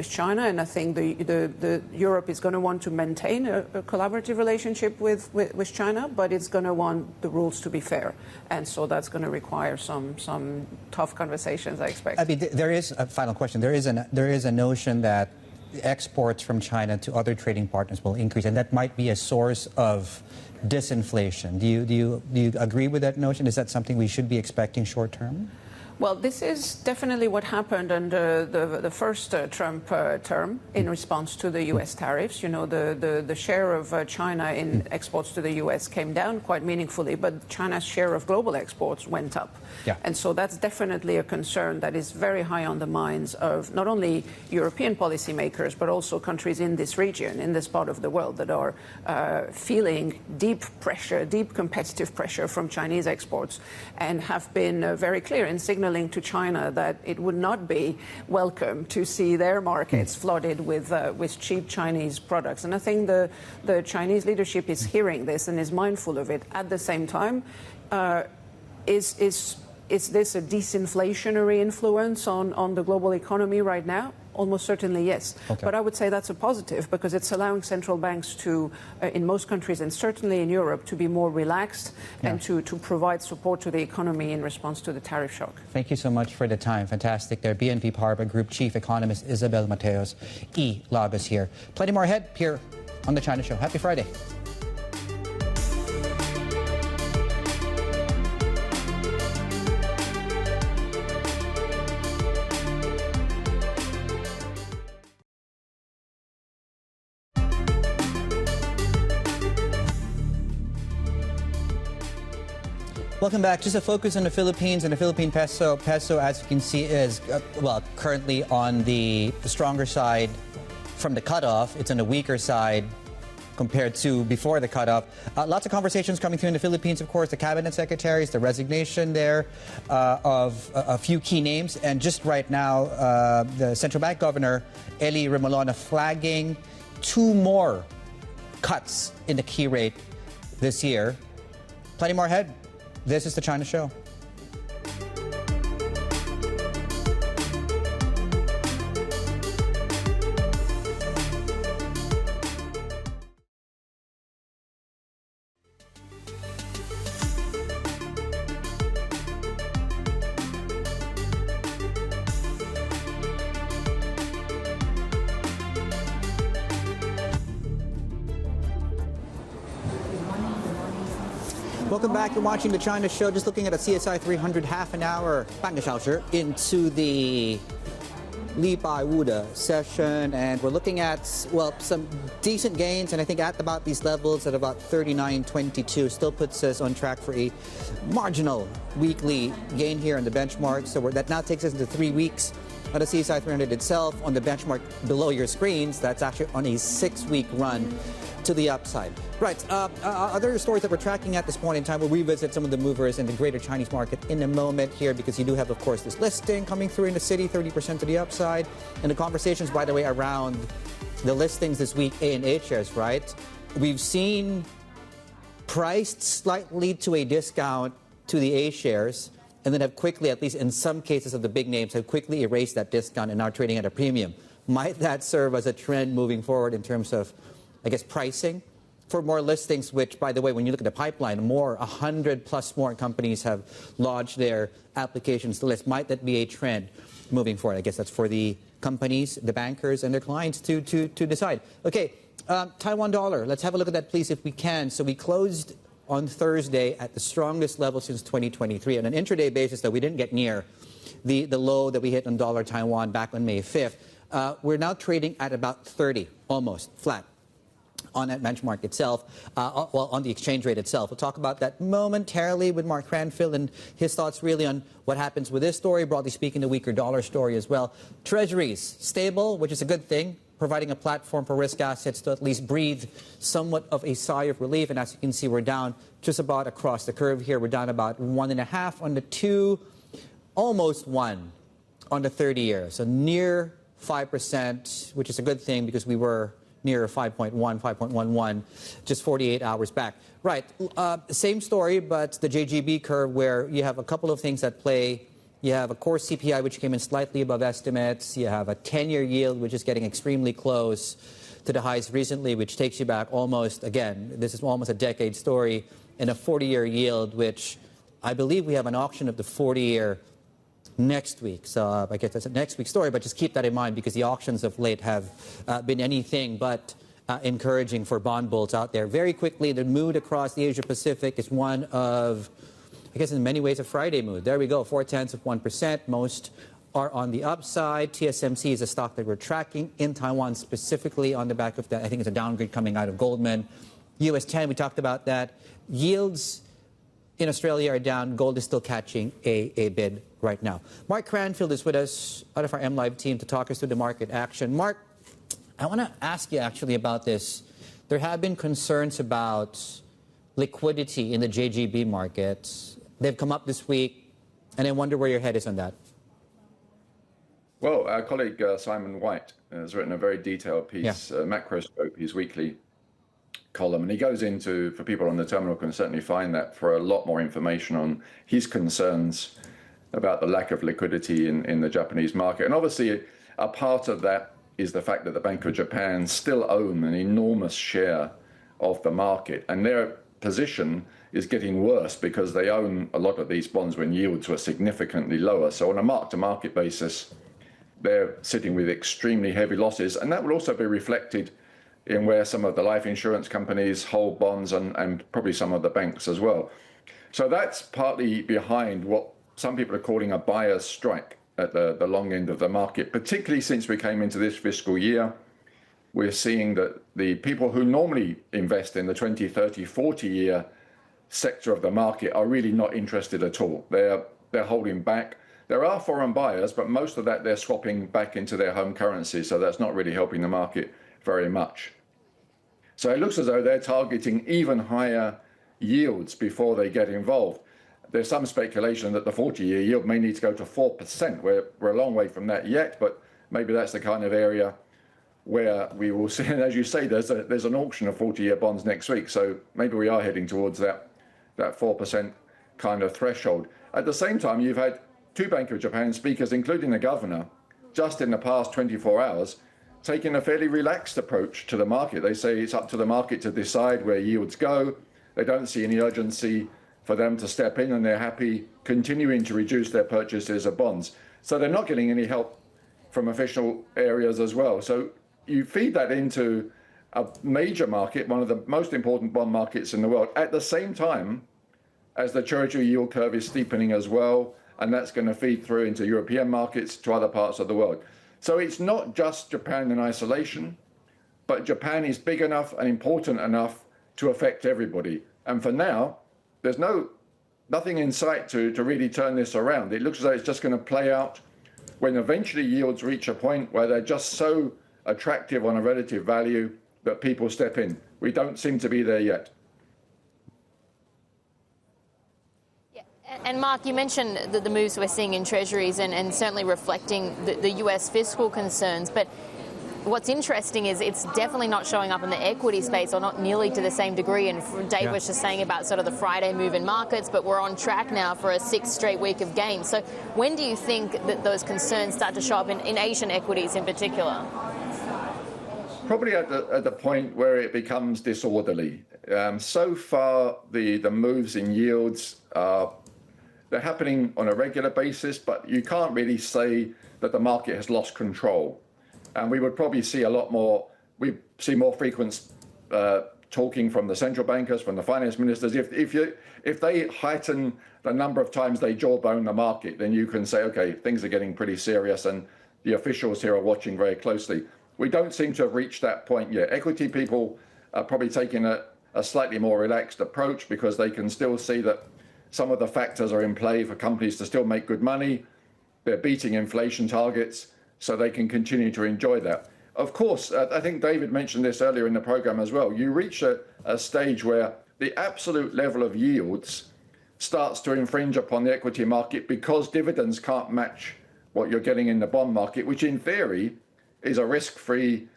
China. And I think the Europe is going to want to maintain a collaborative relationship with China, but it's going to want the rules to be fair, and so that's going to require some tough conversations, I expect. I mean, there is a final question. There is a notion that exports from China to other trading partners will increase, and that might be a source of disinflation. Do you agree with that notion? Is that something we should be expecting short term? Well, this is definitely what happened under the first Trump term in response to the U.S. tariffs. You know, the share of China in exports to the U.S. came down quite meaningfully, but China's share of global exports went up. Yeah. And so that's definitely a concern that is very high on the minds of not only European policymakers, but also countries in this region, in this part of the world, that are feeling deep pressure, deep competitive pressure from Chinese exports, and have been very clear in signaling to China that it would not be welcome to see their markets flooded with cheap Chinese products. And I think the Chinese leadership is hearing this and is mindful of it. At the same time, is this a disinflationary influence on the global economy right now? Almost certainly, yes. Okay. But I would say that's a positive, because it's allowing central banks to, in most countries and certainly in Europe, to be more relaxed and to provide support to the economy in response to the tariff shock. Thank you so much for the time. Fantastic there. BNP Paribas Group Chief Economist Isabelle Mateos. Lagos here. Plenty more ahead here on The China Show. Happy Friday. Welcome back. Just a focus on the Philippines and the Philippine peso. Peso, as you can see, is, currently on the stronger side from the cutoff. It's on the weaker side compared to before the cutoff. Lots of conversations coming through in the Philippines, of course, the cabinet secretaries, the resignation there of a few key names. And just right now, the central bank governor, Eli Remolona, flagging 2 more cuts in the key rate this year. Plenty more ahead. This is The China Show. Welcome back. You're watching The China Show. Just looking at a CSI 300 half an hour, 半个小时 into the 礼拜五 session, and we're looking at, some decent gains, and I think at about these levels at about 39.22 still puts us on track for a marginal weekly gain here on the benchmark. So that now takes us into 3 weeks on the CSI 300 itself. On the benchmark below your screens, that's actually on a 6-week run to the upside. Right. Other stories that we're tracking at this point in time, we'll revisit some of the movers in the greater Chinese market in a moment here, because you do have, of course, this listing coming through in the city, 30% to the upside. And the conversations, by the way, around the listings this week, A and H shares, right? We've seen priced slightly to a discount to the A shares, and then have quickly, at least in some cases of the big names, have quickly erased that discount and are trading at a premium. might that serve as a trend moving forward in terms of, I guess, pricing for more listings, which, by the way, when you look at the pipeline, 100 plus more companies have lodged their applications to list. Might that be a trend moving forward? I guess that's for the companies, the bankers, and their clients to decide. Okay, Taiwan dollar. Let's have a look at that, please, if we can. So we closed on Thursday at the strongest level since 2023. On an intraday basis, though, we didn't get near the low that we hit on dollar Taiwan back on May 5th. We're now trading at about 30, almost flat on that benchmark itself, well, on the exchange rate itself. We'll talk about that momentarily with Mark Cranfield and his thoughts really on what happens with this story, broadly speaking, the weaker dollar story as well. Treasuries, stable, which is a good thing, providing a platform for risk assets to at least breathe somewhat of a sigh of relief. And as you can see, we're down just about across the curve here. We're down about 1.5 on the 2, almost 1 on the 30-year. So near 5%, which is a good thing because we were near 5.1, 5.11 just 48 hours back. Right, same story, but the JGB curve where you have a couple of things at play. You have a core CPI, which came in slightly above estimates. You have a 10-year yield, which is getting extremely close to the highs recently, which takes you back almost, again, this is almost a decade story, and a 40-year yield, which I believe we have an auction of the 40-year next week. So I guess that's a next week's story, but just keep that in mind because the auctions of late have been anything but encouraging for bond bulls out there. Very quickly, the mood across the Asia-Pacific is one of, I guess in many ways, a Friday mood. There we go, 0.4%. Most are on the upside. TSMC is a stock that we're tracking in Taiwan specifically on the back of that. I think it's a downgrade coming out of Goldman. US 10, we talked about that. Yields in Australia are down. Gold is still catching a bid right now. Mark Cranfield is with us out of our MLive team to talk us through the market action. Mark, I want to ask you actually about this. There have been concerns about liquidity in the JGB markets. They've come up this week, and I wonder where your head is on that. Well, our colleague Simon White has written a very detailed piece, Macroscope, his weekly column, and he goes into, for people on the terminal can certainly find that, for a lot more information on his concerns about the lack of liquidity in the Japanese market. And obviously, a part of that is the fact that the Bank of Japan still own an enormous share of the market, and their position is getting worse because they own a lot of these bonds when yields were significantly lower. So on a mark-to-market basis, they're sitting with extremely heavy losses, and that will also be reflected in where some of the life insurance companies hold bonds and probably some of the banks as well. So that's partly behind what some people are calling a buyer's strike at the long end of the market, particularly since we came into this fiscal year. We're seeing that the people who normally invest in the 20, 30, 40-year sector of the market are really not interested at all. They're holding back. There are foreign buyers, but most of that they're swapping back into their home currency, so that's not really helping the market very much. So it looks as though they're targeting even higher yields before they get involved. There's some speculation that the 40-year yield may need to go to 4%. We're a long way from that yet, but maybe that's the kind of area where we will see. And as you say, there's an auction of 40-year bonds next week, so maybe we are heading towards that 4% kind of threshold. At the same time, you've had two Bank of Japan speakers, including the governor, just in the past 24 hours, taking a fairly relaxed approach to the market. They say it's up to the market to decide where yields go. They don't see any urgency for them to step in, and they're happy continuing to reduce their purchases of bonds. So they're not getting any help from official areas as well. So you feed that into a major market, one of the most important bond markets in the world, at the same time as the Treasury yield curve is steepening as well, and that's going to feed through into European markets, to other parts of the world. So it's not just Japan in isolation, but Japan is big enough and important enough to affect everybody. And for now, there's nothing in sight to really turn this around. It looks as though it's just going to play out when eventually yields reach a point where they're just so attractive on a relative value that people step in. We don't seem to be there yet. And Mark, you mentioned the moves we're seeing in treasuries and certainly reflecting the US fiscal concerns, but what's interesting is it's definitely not showing up in the equity space, or not nearly to the same degree. And Dave was just saying about sort of the Friday move in markets, but we're on track now for a 6th straight week of gains. So when do you think that those concerns start to show up in Asian equities in particular? Probably at the point where it becomes disorderly. So far, the moves in yields they're happening on a regular basis, but you can't really say that the market has lost control. And we would probably see a lot more. We see more frequent talking from the central bankers, from the finance ministers. If they heighten the number of times they jawbone the market, then you can say, okay, things are getting pretty serious, and the officials here are watching very closely. We don't seem to have reached that point yet. Equity people are probably taking a slightly more relaxed approach because they can still see that some of the factors are in play for companies to still make good money. They're beating inflation targets, so they can continue to enjoy that. Of course, I think David mentioned this earlier in the program as well. You reach a stage where the absolute level of yields starts to infringe upon the equity market because dividends can't match what you're getting in the bond market, which in theory is a risk-free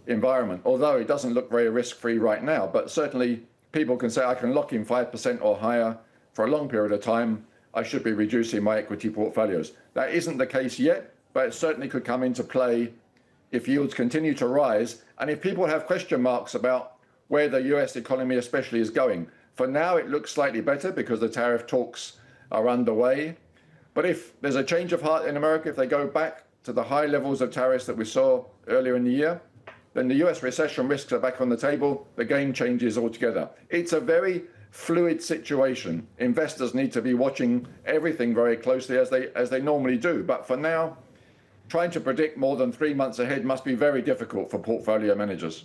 environment, although it doesn't look very risk-free right now. But certainly people can say, I can lock in 5% or higher for a long period of time. I should be reducing my equity portfolios. That isn't the case yet, but it certainly could come into play if yields continue to rise and if people have question marks about where the US economy especially is going. For now, it looks slightly better because the tariff talks are underway. But if there's a change of heart in America, if they go back to the high levels of tariffs that we saw earlier in the year, then the US recession risks are back on the table. The game changes altogether. It's a very fluid situation. Investors need to be watching everything very closely as they normally do. But for now, trying to predict more than 3 months ahead must be very difficult for portfolio managers.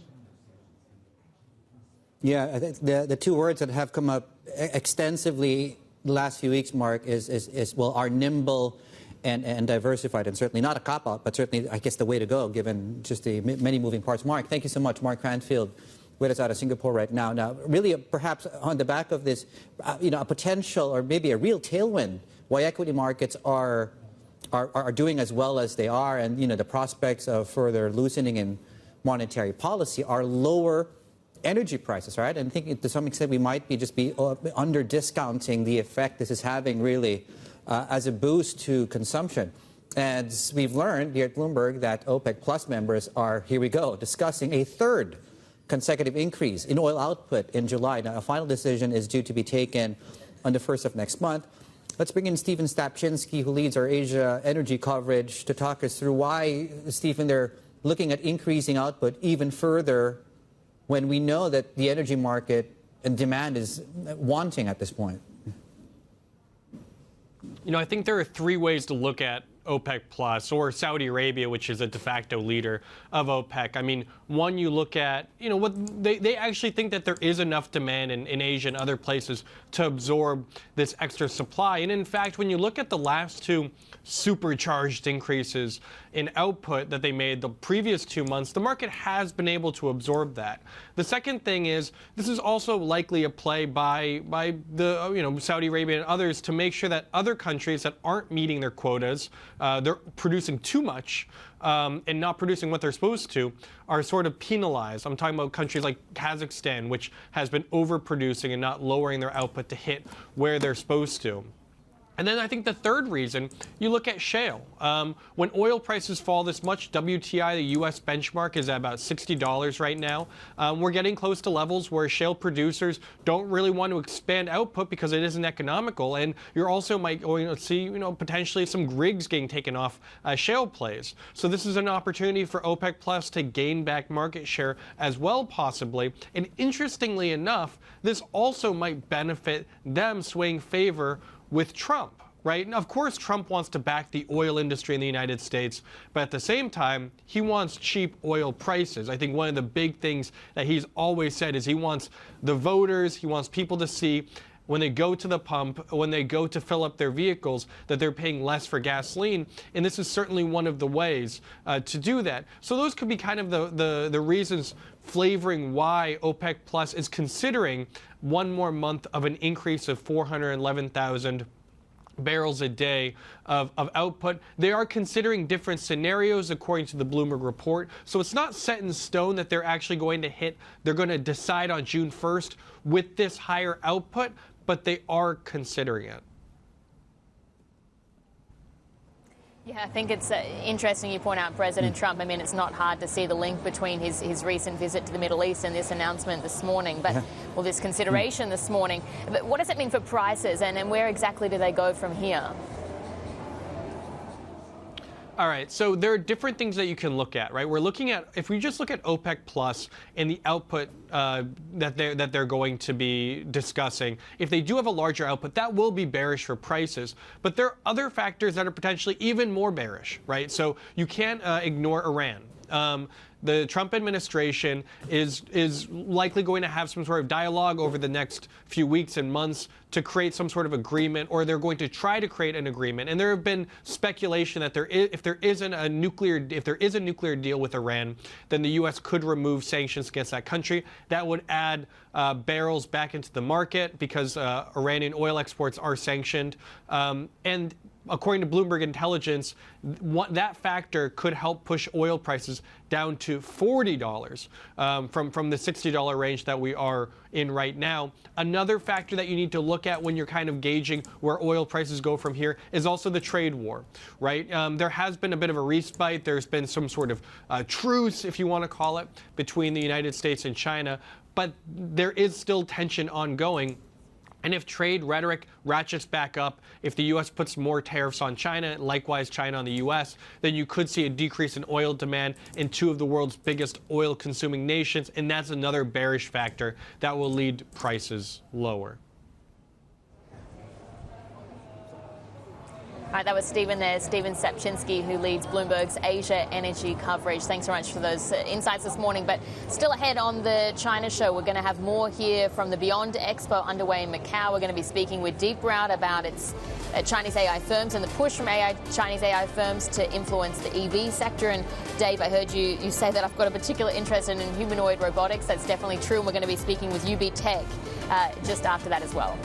Yeah, I think the two words that have come up extensively the last few weeks, Mark, are nimble and diversified, and certainly not a cop-out, but certainly, I guess, the way to go, given just the many moving parts. Mark, thank you so much. Mark Cranfield with us out of Singapore right now. Now, really, perhaps on the back of this, a potential or maybe a real tailwind, why equity markets are doing as well as they are, and the prospects of further loosening in monetary policy are lower energy prices, right? And I think to some extent we might be under discounting the effect this is having really as a boost to consumption. And we've learned here at Bloomberg that OPEC Plus members are, here we go, discussing a third consecutive increase in oil output in July. Now, a final decision is due to be taken on the 1st of next month. Let's bring in Stephen Stapczynski, who leads our Asia energy coverage, to talk us through why, Stephen, they're looking at increasing output even further when we know that the energy market and demand is wanting at this point. I think there are 3 ways to look at OPEC Plus, or Saudi Arabia, which is a de facto leader of OPEC. I mean, one, you look at, what they actually think that there is enough demand in Asia and other places to absorb this extra supply. And in fact, when you look at the last 2 supercharged increases in output that they made the previous 2 months, the market has been able to absorb that. The second thing is, this is also likely a play by the Saudi Arabia and others to make sure that other countries that aren't meeting their quotas, they're producing too much and not producing what they're supposed to, are sort of penalized. I'm talking about countries like Kazakhstan, which has been overproducing and not lowering their output to hit where they're supposed to. And then I think the third reason, you look at shale. When oil prices fall this much, WTI, the U.S. benchmark, is at about $60 right now. We're getting close to levels where shale producers don't really want to expand output because it isn't economical. And you're also might see, potentially some rigs getting taken off shale plays. So this is an opportunity for OPEC Plus to gain back market share as well, possibly. And interestingly enough, this also might benefit them swaying favor with Trump, right? And of course, Trump wants to back the oil industry in the United States, but at the same time, he wants cheap oil prices. I think one of the big things that he's always said is he wants the voters, he wants people to see when they go to the pump, when they go to fill up their vehicles, that they're paying less for gasoline. And this is certainly one of the ways to do that. So those could be kind of the reasons flavoring why OPEC Plus is considering one more month of an increase of 411,000 barrels a day of output. They are considering different scenarios according to the Bloomberg report. So it's not set in stone that they're actually going to hit, they're going to decide on June 1st with this higher output, but they are considering it. Yeah, I think it's interesting you point out President Trump. I mean, it's not hard to see the link between his recent visit to the Middle East and this announcement this morning, but, well, this consideration this morning. But what does it mean for prices, and where exactly do they go from here? All right, so there are different things that you can look at, right? We're looking at, if we just look at OPEC Plus and the output that they're going to be discussing, if they do have a larger output, that will be bearish for prices. But there are other factors that are potentially even more bearish, right? So you can't ignore Iran. The Trump administration is likely going to have some sort of dialogue over the next few weeks and months to create some sort of agreement, or they're going to try to create an agreement. And there have been speculation that if there is a nuclear deal with Iran, then the U.S. could remove sanctions against that country. That would add barrels back into the market because Iranian oil exports are sanctioned. And according to Bloomberg Intelligence, that factor could help push oil prices down to $40 from the $60 range that we are in right now. Another factor that you need to look at when you're kind of gauging where oil prices go from here is also the trade war, right? There has been a bit of a respite. There's been some sort of truce, if you want to call it, between the United States and China, but there is still tension ongoing. And if trade rhetoric ratchets back up, if the U.S. puts more tariffs on China, and likewise China on the U.S., then you could see a decrease in oil demand in two of the world's biggest oil-consuming nations, and that's another bearish factor that will lead prices lower. All right, that was Stephen there, Stephen Sapchinsky, who leads Bloomberg's Asia energy coverage. Thanks so much for those insights this morning. But still ahead on the China show, we're going to have more here from the Beyond Expo underway in Macau. We're going to be speaking with DeepRoute about its Chinese AI firms and the push from Chinese AI firms to influence the EV sector. And Dave, I heard you say that I've got a particular interest in humanoid robotics. That's definitely true. And we're going to be speaking with UBTech just after that as well.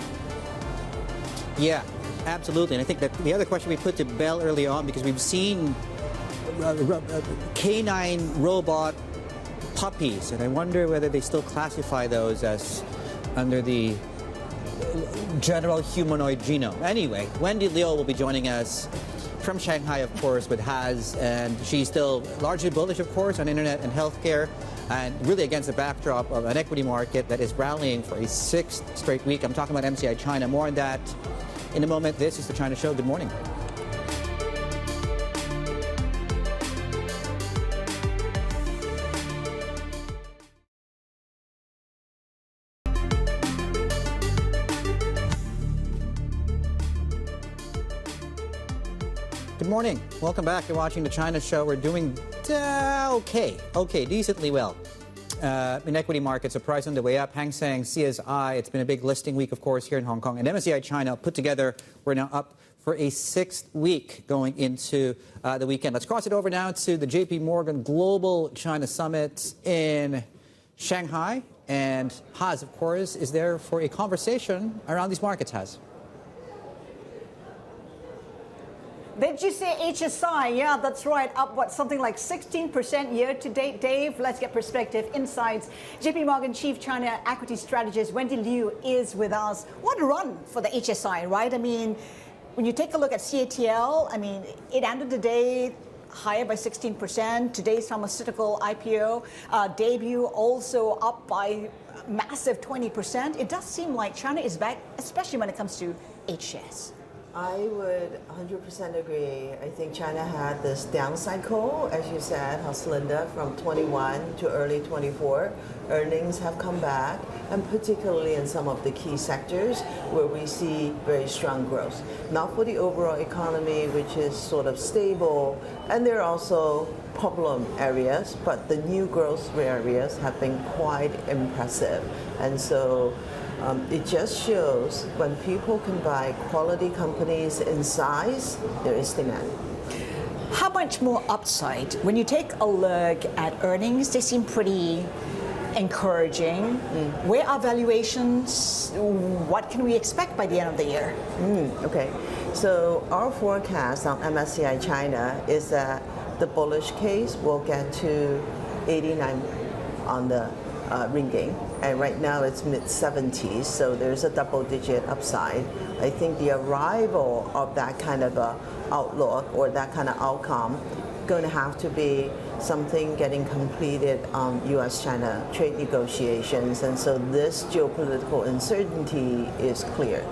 Yeah. Absolutely, and I think that the other question we put to Belle early on, because we've seen canine robot puppies, and I wonder whether they still classify those as under the general humanoid genome. Anyway, Wendy Liu will be joining us from Shanghai, of course, with Has, and she's still largely bullish, of course, on internet and healthcare, and really against the backdrop of an equity market that is rallying for a sixth straight week. I'm talking about MCI China. More on that in a moment. This is the China Show. Good morning. Good morning. Welcome back. You're watching the China Show. We're doing okay, decently well. In equity markets, a price on the way up. Hang Seng, CSI, it's been a big listing week, of course, here in Hong Kong. And MSCI China put together, we're now up for a sixth week going into the weekend. Let's cross it over now to the JPMorgan Global China Summit in Shanghai. And Has, of course, is there for a conversation around these markets, Has. Did you say HSI? Yeah, that's right. Up, what, something like 16% year to date, Dave? Let's get perspective, insights. JPMorgan Chief China Equity Strategist Wendy Liu is with us. What a run for the HSI, right? I mean, when you take a look at CATL, I mean, it ended the day higher by 16%. Today's pharmaceutical IPO debut also up by a massive 20%. It does seem like China is back, especially when it comes to H shares. I would 100% agree. I think China had this down cycle, as you said, Linda, from 21 to early 24. Earnings have come back, and particularly in some of the key sectors where we see very strong growth. Not for the overall economy, which is sort of stable, and there are also problem areas, but the new growth areas have been quite impressive. And so it just shows when people can buy quality companies in size, there is demand. How much more upside? When you take a look at earnings, they seem pretty encouraging. Where are valuations? What can we expect by the end of the year? Okay, so our forecast on MSCI China is that the bullish case will get to 89 on the ringgit, and right now it's mid-70s, so there's a double-digit upside. I think the arrival of that kind of a outlook or that kind of outcome going to have to be something getting completed on U.S.-China trade negotiations, and so this geopolitical uncertainty is clear.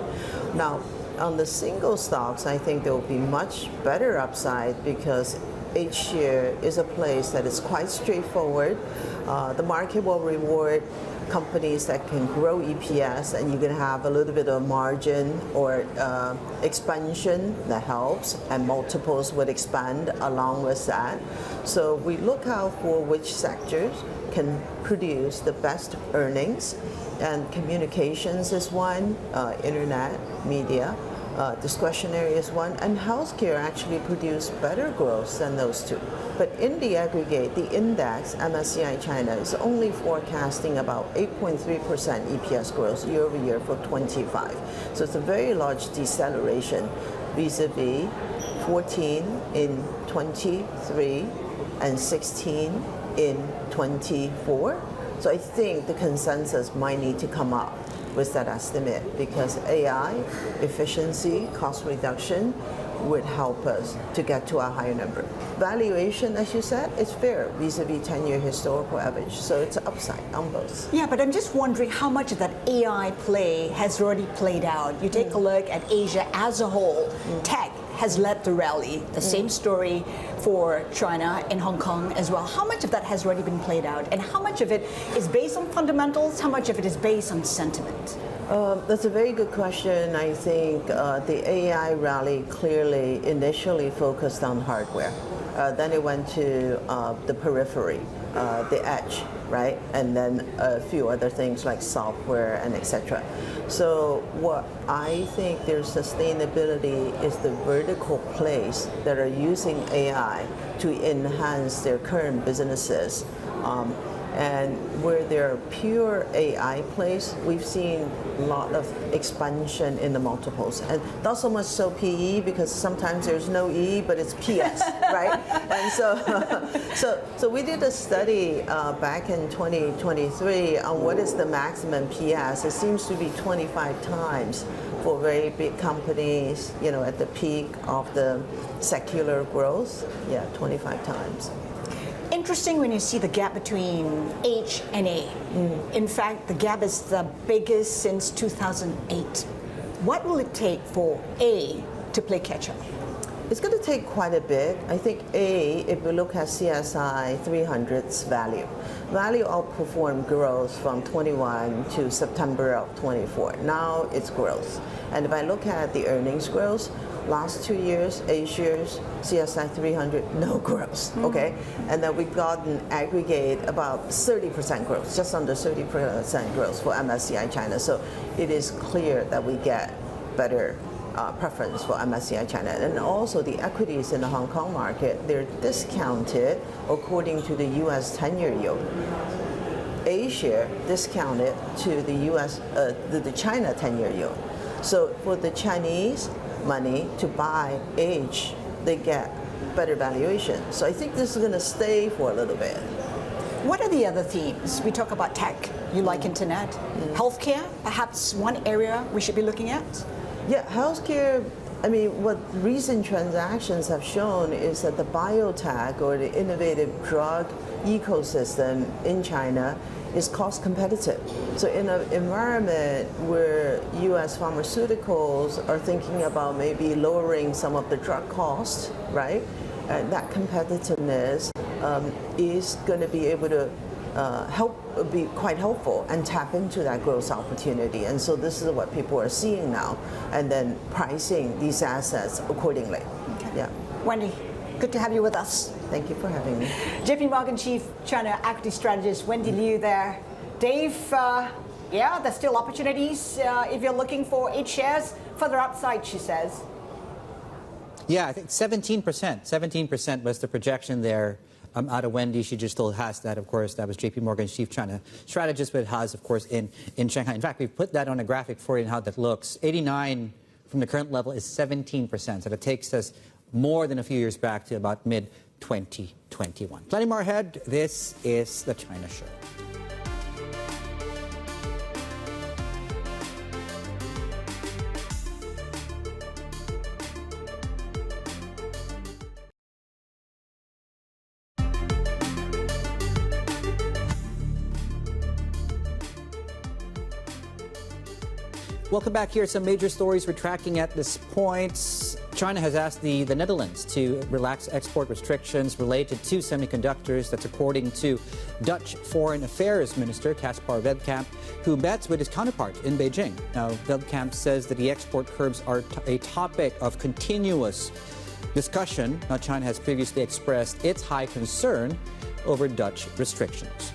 Now, on the single stocks, I think there will be much better upside because H-share is a place that is quite straightforward. The market will reward companies that can grow EPS, and you're going to have a little bit of margin or expansion that helps, and multiples would expand along with that. So we look out for which sectors can produce the best earnings, and communications is one, internet, media. Discretionary is one, and healthcare actually produced better growth than those two. But in the aggregate, the index, MSCI China, is only forecasting about 8.3% EPS growth year over year for 25. So it's a very large deceleration vis-a-vis 14 in 23 and 16 in 24. So I think the consensus might need to come up with that estimate because AI, efficiency, cost reduction would help us to get to a higher number. Valuation, as you said, is fair vis-a-vis 10-year historical average, so it's an upside on both. Yeah, but I'm just wondering how much of that AI play has already played out. You take a look at Asia as a whole, tech has led the rally. The same story for China and Hong Kong as well. How much of that has already been played out, and how much of it is based on fundamentals? How much of it is based on sentiment? That's a very good question. I think the AI rally clearly initially focused on hardware. Then it went to the periphery, the edge, right? And then a few other things like software and etc. So what I think their sustainability is the vertical plays that are using AI to enhance their current businesses. And where there are pure AI plays, we've seen a lot of expansion in the multiples. And not so much so PE, because sometimes there's no E, but it's PS, right? And so we did a study back in 2023 on what is the maximum PS. It seems to be 25 times for very big companies, you know, at the peak of the secular growth. Yeah, 25 times. Interesting when you see the gap between H and A. In fact, the gap is the biggest since 2008. What will it take for A to play catch-up? It's going to take quite a bit. I think A, if we look at CSI 300's value outperformed growth from 21 to September of 24. Now it's growth. And if I look at the earnings growth, last 2 years, 8 years, CSI 300, no growth, okay? And then we've gotten aggregate about 30% growth, just under 30% growth for MSCI China. So it is clear that we get better preference for MSCI China. And also the equities in the Hong Kong market, they're discounted according to the US 10-year yield. A-share discounted to the US, the China 10-year yield. So for the Chinese money to buy H, they get better valuation. So I think this is going to stay for a little bit. What are the other themes? We talk about tech. You like internet. Healthcare, perhaps one area we should be looking at? Yeah, healthcare, I mean, what recent transactions have shown is that the biotech or the innovative drug ecosystem in China is cost competitive. So in an environment where US pharmaceuticals are thinking about maybe lowering some of the drug costs, right? That competitiveness is going to be able to be quite helpful and tap into that growth opportunity. And so this is what people are seeing now, and then pricing these assets accordingly. Okay. Yeah. Wendy, good to have you with us. Thank you for having me. JPMorgan Chief China Equity Strategist Wendy Liu there. Dave, yeah, there's still opportunities if you're looking for H shares, further upside, she says. Yeah, I think 17%. 17% was the projection there out of Wendy. She just told Haas that, of course, that was JPMorgan's chief China strategist, but Haas, of course, in Shanghai. In fact, we've put that on a graphic for you and how that looks. 89 from the current level is 17%. So that takes us more than a few years back to about mid-2021. Plenty more ahead. This is The China Show. Welcome back here. Some major stories we're tracking at this point. China has asked the Netherlands to relax export restrictions related to semiconductors. That's according to Dutch Foreign Affairs Minister Caspar Veldkamp, who met with his counterpart in Beijing. Now, Veldkamp says that the export curbs are a topic of continuous discussion. Now, China has previously expressed its high concern over Dutch restrictions.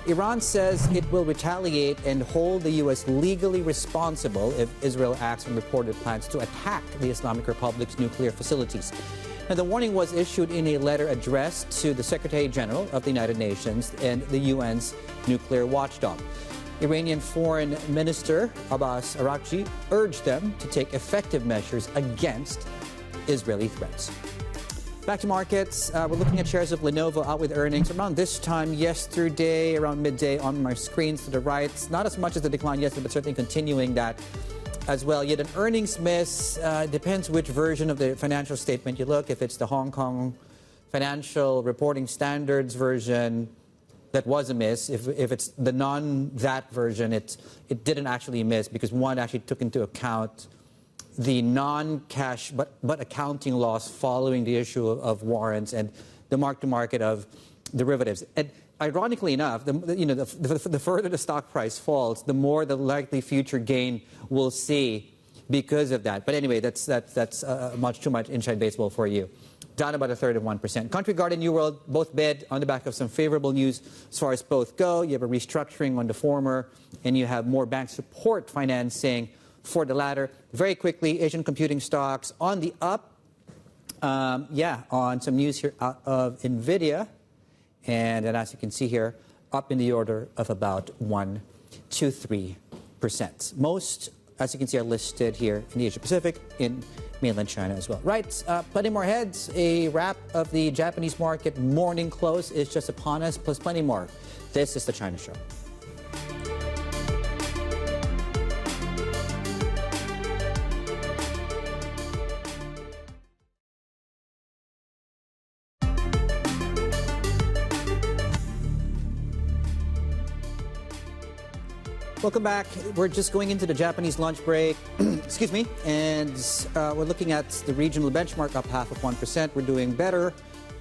Iran says it will retaliate and hold the U.S. legally responsible if Israel acts on reported plans to attack the Islamic Republic's nuclear facilities. Now, the warning was issued in a letter addressed to the Secretary General of the United Nations and the UN's nuclear watchdog. Iranian Foreign Minister Abbas Araghchi urged them to take effective measures against Israeli threats. Back to markets. We're looking at shares of Lenovo out with earnings around this time yesterday, around midday on my screens to the right. Not as much as the decline yesterday, but certainly continuing that as well. Yet an earnings miss depends which version of the financial statement you look. If it's the Hong Kong Financial Reporting Standards version, that was a miss. If it's the non-that version, it didn't actually miss because one actually took into account the non-cash but accounting loss following the issue of warrants and the mark-to-market of derivatives. And ironically enough, the further the stock price falls, the more the likely future gain we'll see because of that. But anyway, that's much too much inside baseball for you. Down about a third of 1%. Country Garden, New World, both bid on the back of some favorable news as far as both go. You have a restructuring on the former, and you have more bank support financing for the latter. Very quickly, Asian computing stocks on the up. On some news here out of NVIDIA. And then as you can see here, up in the order of about 1 to 3%. Most, as you can see, are listed here in the Asia Pacific, in mainland China as well. Right, plenty more heads. A wrap of the Japanese market morning close is just upon us, plus plenty more. This is The China Show. Welcome back. We're just going into the Japanese lunch break. Excuse me. And we're looking at the regional benchmark up 0.5%. We're doing better,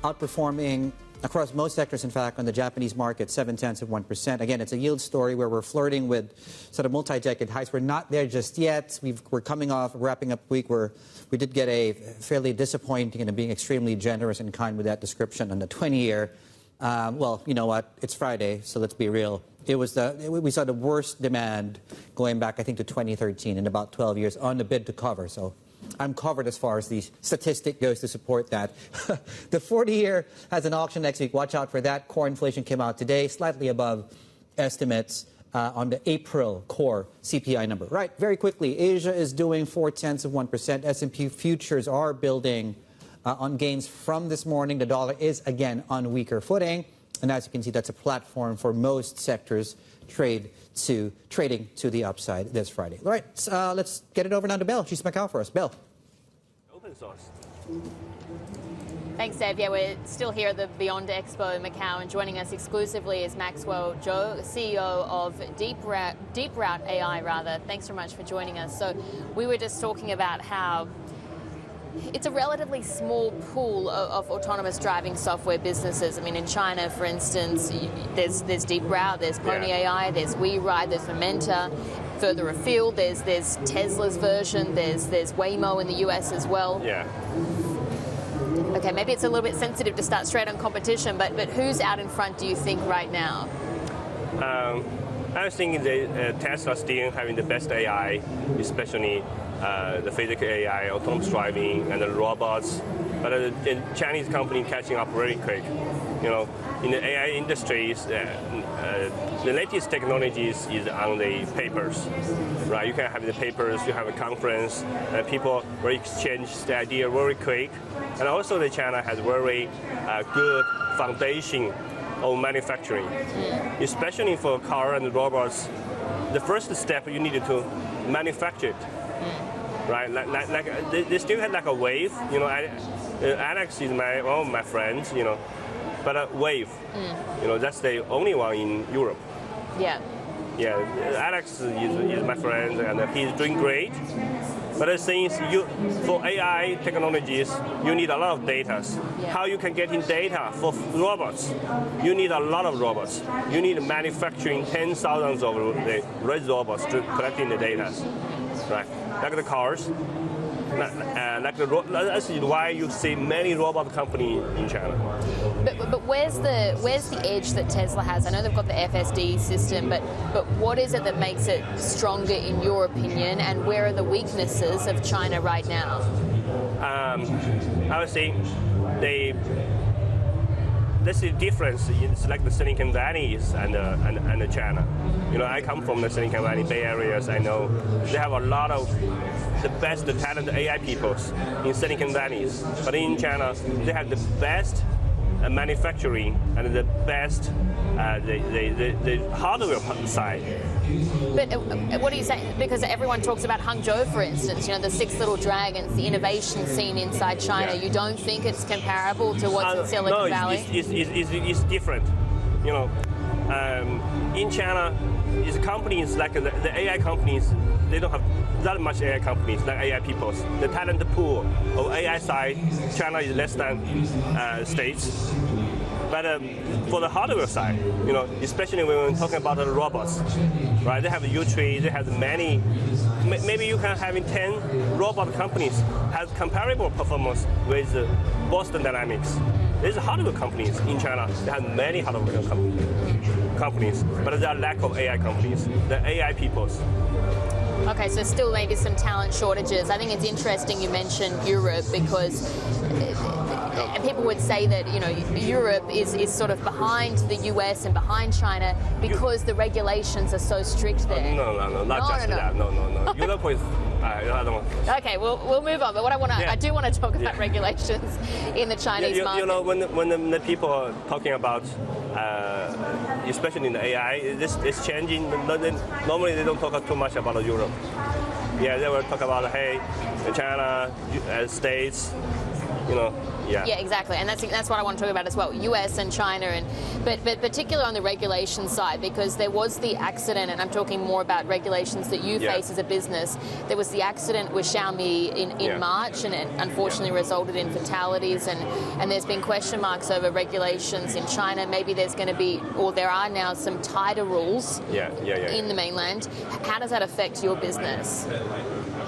outperforming across most sectors, in fact, on the Japanese market, 0.7%. Again, it's a yield story where we're flirting with sort of multi-decade highs. We're not there just yet. We're coming off, wrapping up week where we did get a fairly disappointing and being extremely generous and kind with that description on the 20-year. Well, you know what? It's Friday, so let's be real. We saw the worst demand going back, I think, to 2013 in about 12 years on the bid to cover. So I'm covered as far as the statistic goes to support that. The 40-year has an auction next week. Watch out for that. Core inflation came out today, slightly above estimates on the April core CPI number. Right, very quickly, Asia is doing 0.4%. S&P futures are building on gains from this morning. The dollar is again on weaker footing. And as you can see, that's a platform for most sectors trading to the upside this Friday. All right, let's get it over now to Belle. She's Macau for us. Belle. Open source. Thanks, Dave. Yeah, we're still here at the Beyond Expo in Macau, and joining us exclusively is Maxwell Zhou, CEO of DeepRoute.ai. Thanks so much for joining us. So we were just talking about how it's a relatively small pool of autonomous driving software businesses. I mean, in China, for instance, there's DeepRoute, there's Pony AI, there's WeRide, there's Momenta. Further afield, there's Tesla's version, there's Waymo in the US as well. Yeah. Okay, maybe it's a little bit sensitive to start straight on competition, but who's out in front, do you think, right now? I think Tesla still having the best AI, especially the physical AI, autonomous driving, and the robots. but the Chinese company catching up very quick. In the AI industries, the latest technologies is on the papers, right? You can have the papers, you have a conference, and people will exchange the idea very quick. And also the China has very good foundation of manufacturing, especially for car and robots. The first step you need to manufacture it, right? Like they still have like a wave. Alex is one of my friends. But a wave. That's the only one in Europe. Yeah. Yeah, Alex is my friend, and he's doing great. But the thing is, for AI technologies, you need a lot of data. Yeah. How you can get in data for robots? You need a lot of robots. You need manufacturing 10,000s of the red robots to collecting the data, right? Like the cars. That's why you see many robot companies in China. But where's the edge that Tesla has? I know they've got the FSD system, but what is it that makes it stronger in your opinion? And where are the weaknesses of China right now? I would say this is difference. It's like the Silicon Valley and China. I come from the Silicon Valley Bay Areas. I know they have a lot of the best talented AI people in Silicon Valley. But in China, they have the best manufacturing and the best the hardware side. But what are you saying? Because everyone talks about Hangzhou, for instance, the six little dragons, the innovation scene inside China. Yeah. You don't think it's comparable to what's in Silicon Valley? It's different. In China, it's companies like the AI companies, they don't have that much AI companies like AI people. The talent pool of AI side, China is less than States. But for the hardware side, especially when we're talking about the robots, right? They have U-Tree, they have many. Maybe you can have 10 robot companies have comparable performance with Boston Dynamics. There's hardware companies in China. They have many hardware companies, but there are lack of AI companies. The AI peoples. Okay, so still maybe some talent shortages. I think it's interesting you mentioned Europe because people would say that Europe is sort of behind the US and behind China because the regulations are so strict there. No, not just that. No. Europe is. I don't. Okay, we'll move on. But what I do want to talk about regulations in the Chinese market. When the people are talking about, especially in the AI, it's changing. Normally they don't talk too much about Europe. Yeah, they will talk about China, States. Yeah, exactly, and that's what I want to talk about as well. U.S. and China, but particularly on the regulation side, because there was the accident, and I'm talking more about regulations that you face as a business. There was the accident with Xiaomi in March, and it unfortunately resulted in fatalities, and there's been question marks over regulations in China. Maybe there's going to be, or there are now, some tighter rules in the mainland. How does that affect your business?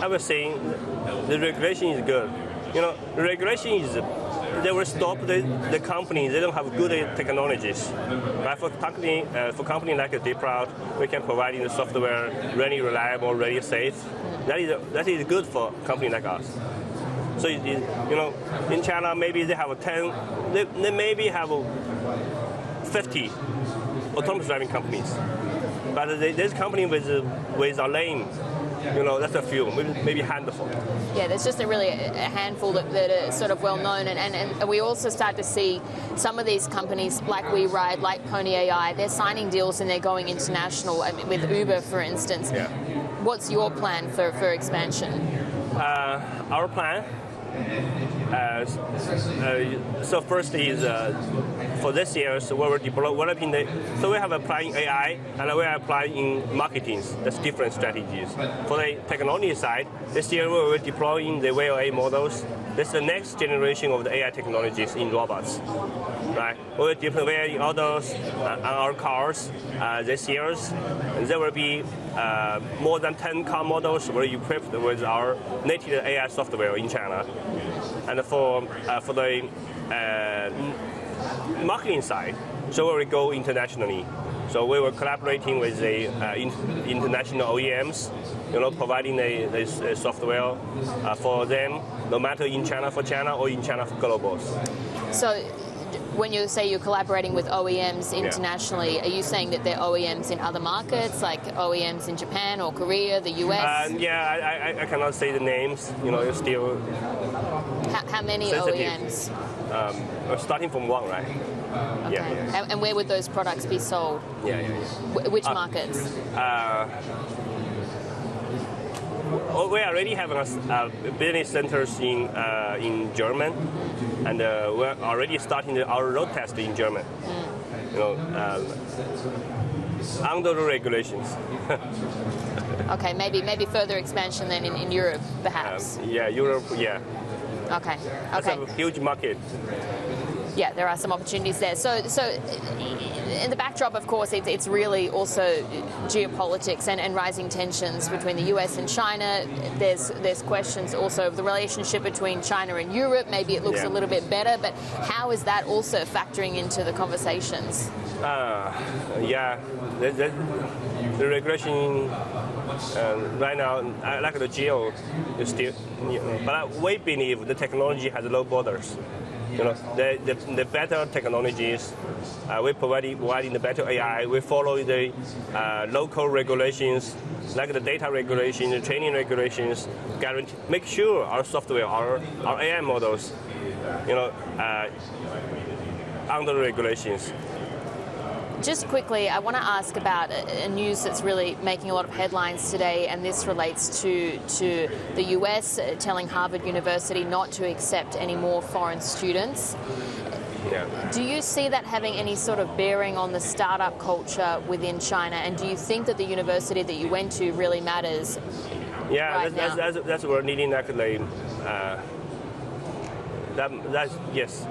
I was saying the regulation is good. The regulation is, they will stop the companies. They don't have good technologies. Right? For company like DeepRoute, we can provide the software really reliable, really safe. That is good for a company like us. So in China, maybe they have 10. They maybe have 50 autonomous driving companies, but this company with a lane. That's a few, maybe a handful. Yeah, there's just a handful that are sort of well known, and we also start to see some of these companies like WeRide, like Pony AI, they're signing deals and they're going international. With Uber, for instance. Yeah. What's your plan for expansion? Our plan. So first is for this year, so we're developing so we have applying AI and we are applying in marketing. That's different strategies. For the technology side, this year we're deploying the VLA models. This is the next generation of the AI technologies in robots. Right? We're deploying all those on our cars this year. There will be more than 10 car models were equipped with our native AI software in China. And for the marketing side, so we go internationally. So we were collaborating with the international OEMs, providing a software for them, no matter in China for China or in China for globals. So when you say you're collaborating with OEMs internationally, are you saying that they're OEMs in other markets, like OEMs in Japan or Korea, the US? I cannot say the names. It's still. How many sensitive. OEMs? Starting from one, right? Okay. Yeah. And where would those products be sold? Yeah. Which markets? We already have business centers in German, and we're already starting our road test in German. Under the regulations. Okay, maybe further expansion then in Europe, perhaps. Europe. Yeah. Okay. That's a huge market. Yeah, there are some opportunities there. So in the backdrop, of course, it's really also geopolitics and rising tensions between the US and China. There's questions also of the relationship between China and Europe. Maybe it looks a little bit better, but how is that also factoring into the conversations? The regulation right now, like the geo, is still. But we believe the technology has no borders. The better technologies, we're providing the better AI. We follow the local regulations, like the data regulation, the training regulations, make sure our software, our AI models, under the regulations. Just quickly, I want to ask about a news that's really making a lot of headlines today, and this relates to the US telling Harvard University not to accept any more foreign students. Yeah. Do you see that having any sort of bearing on the startup culture within China, and do you think that the university that you went to really matters? Yeah, that's what we're needing actually. Yes.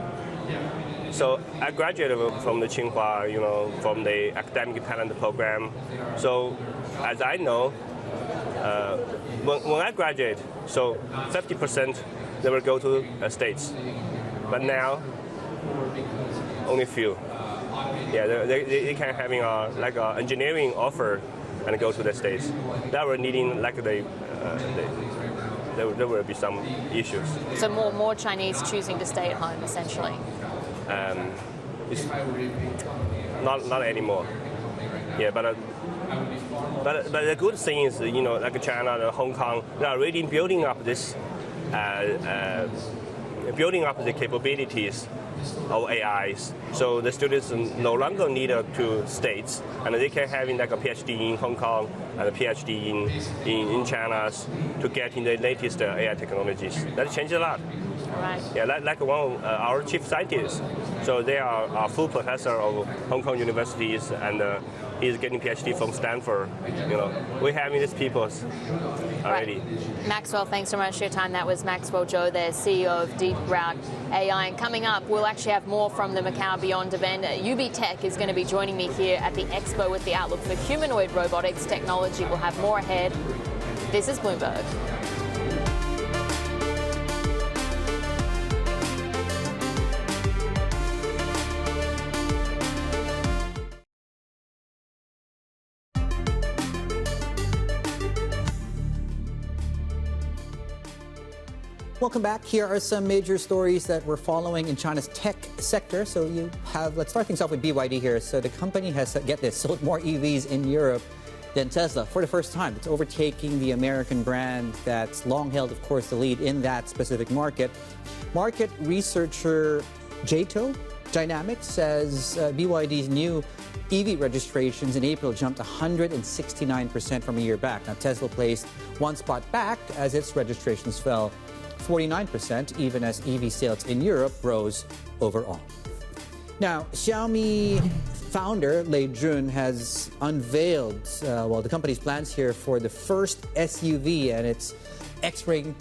So I graduated from the Tsinghua, from the academic talent program. So as I know, when I graduate, so 50% they will go to the States, but now only few. Yeah, they can having a engineering offer and go to the States. That we're needing there will be some issues. So more Chinese choosing to stay at home, essentially. It's not anymore. Yeah, but the good thing is, like China, Hong Kong, they are already building up this, building up the capabilities of AIs. So the students no longer need to states, and they can have like a PhD in Hong Kong and a PhD in China to get in the latest AI technologies. That changed a lot. Right. Yeah, like one of our chief scientists. So they are a full professor of Hong Kong universities, and he's getting PhD from Stanford. We're having these people already. Right. Maxwell, thanks so much for your time. That was Maxwell Zhou, the CEO of DeepRoute.ai. And coming up, we'll actually have more from the Macau Beyond event. UBTech is going to be joining me here at the Expo with the outlook for humanoid robotics technology. We'll have more ahead. This is Bloomberg. Welcome back. Here are some major stories that we're following in China's tech sector. So let's start things off with BYD here. So the company has, get this, sold more EVs in Europe than Tesla for the first time. It's overtaking the American brand that's long held, of course, the lead in that specific market. Market researcher Zhou Dynamics says BYD's new EV registrations in April jumped 169% from a year back. Now, Tesla placed one spot back as its registrations fell 49%, even as EV sales in Europe rose overall. Now, Xiaomi founder Lei Jun has unveiled, the company's plans here for the first SUV and its Xpeng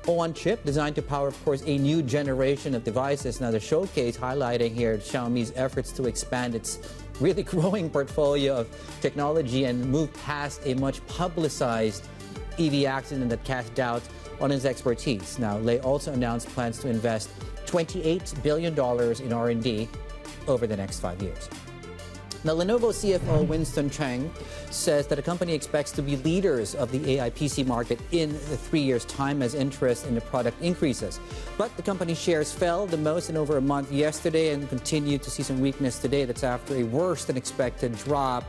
O1 chip designed to power, of course, a new generation of devices. Now, the showcase highlighting here Xiaomi's efforts to expand its really growing portfolio of technology and move past a much publicized EV accident that cast doubt on his expertise. Now, Lei also announced plans to invest $28 billion in R&D over the next 5 years. Now, Lenovo CFO Winston Cheng says that the company expects to be leaders of the AI PC market in 3 years' time as interest in the product increases. But the company shares fell the most in over a month yesterday and continued to see some weakness today. That's after a worse than expected drop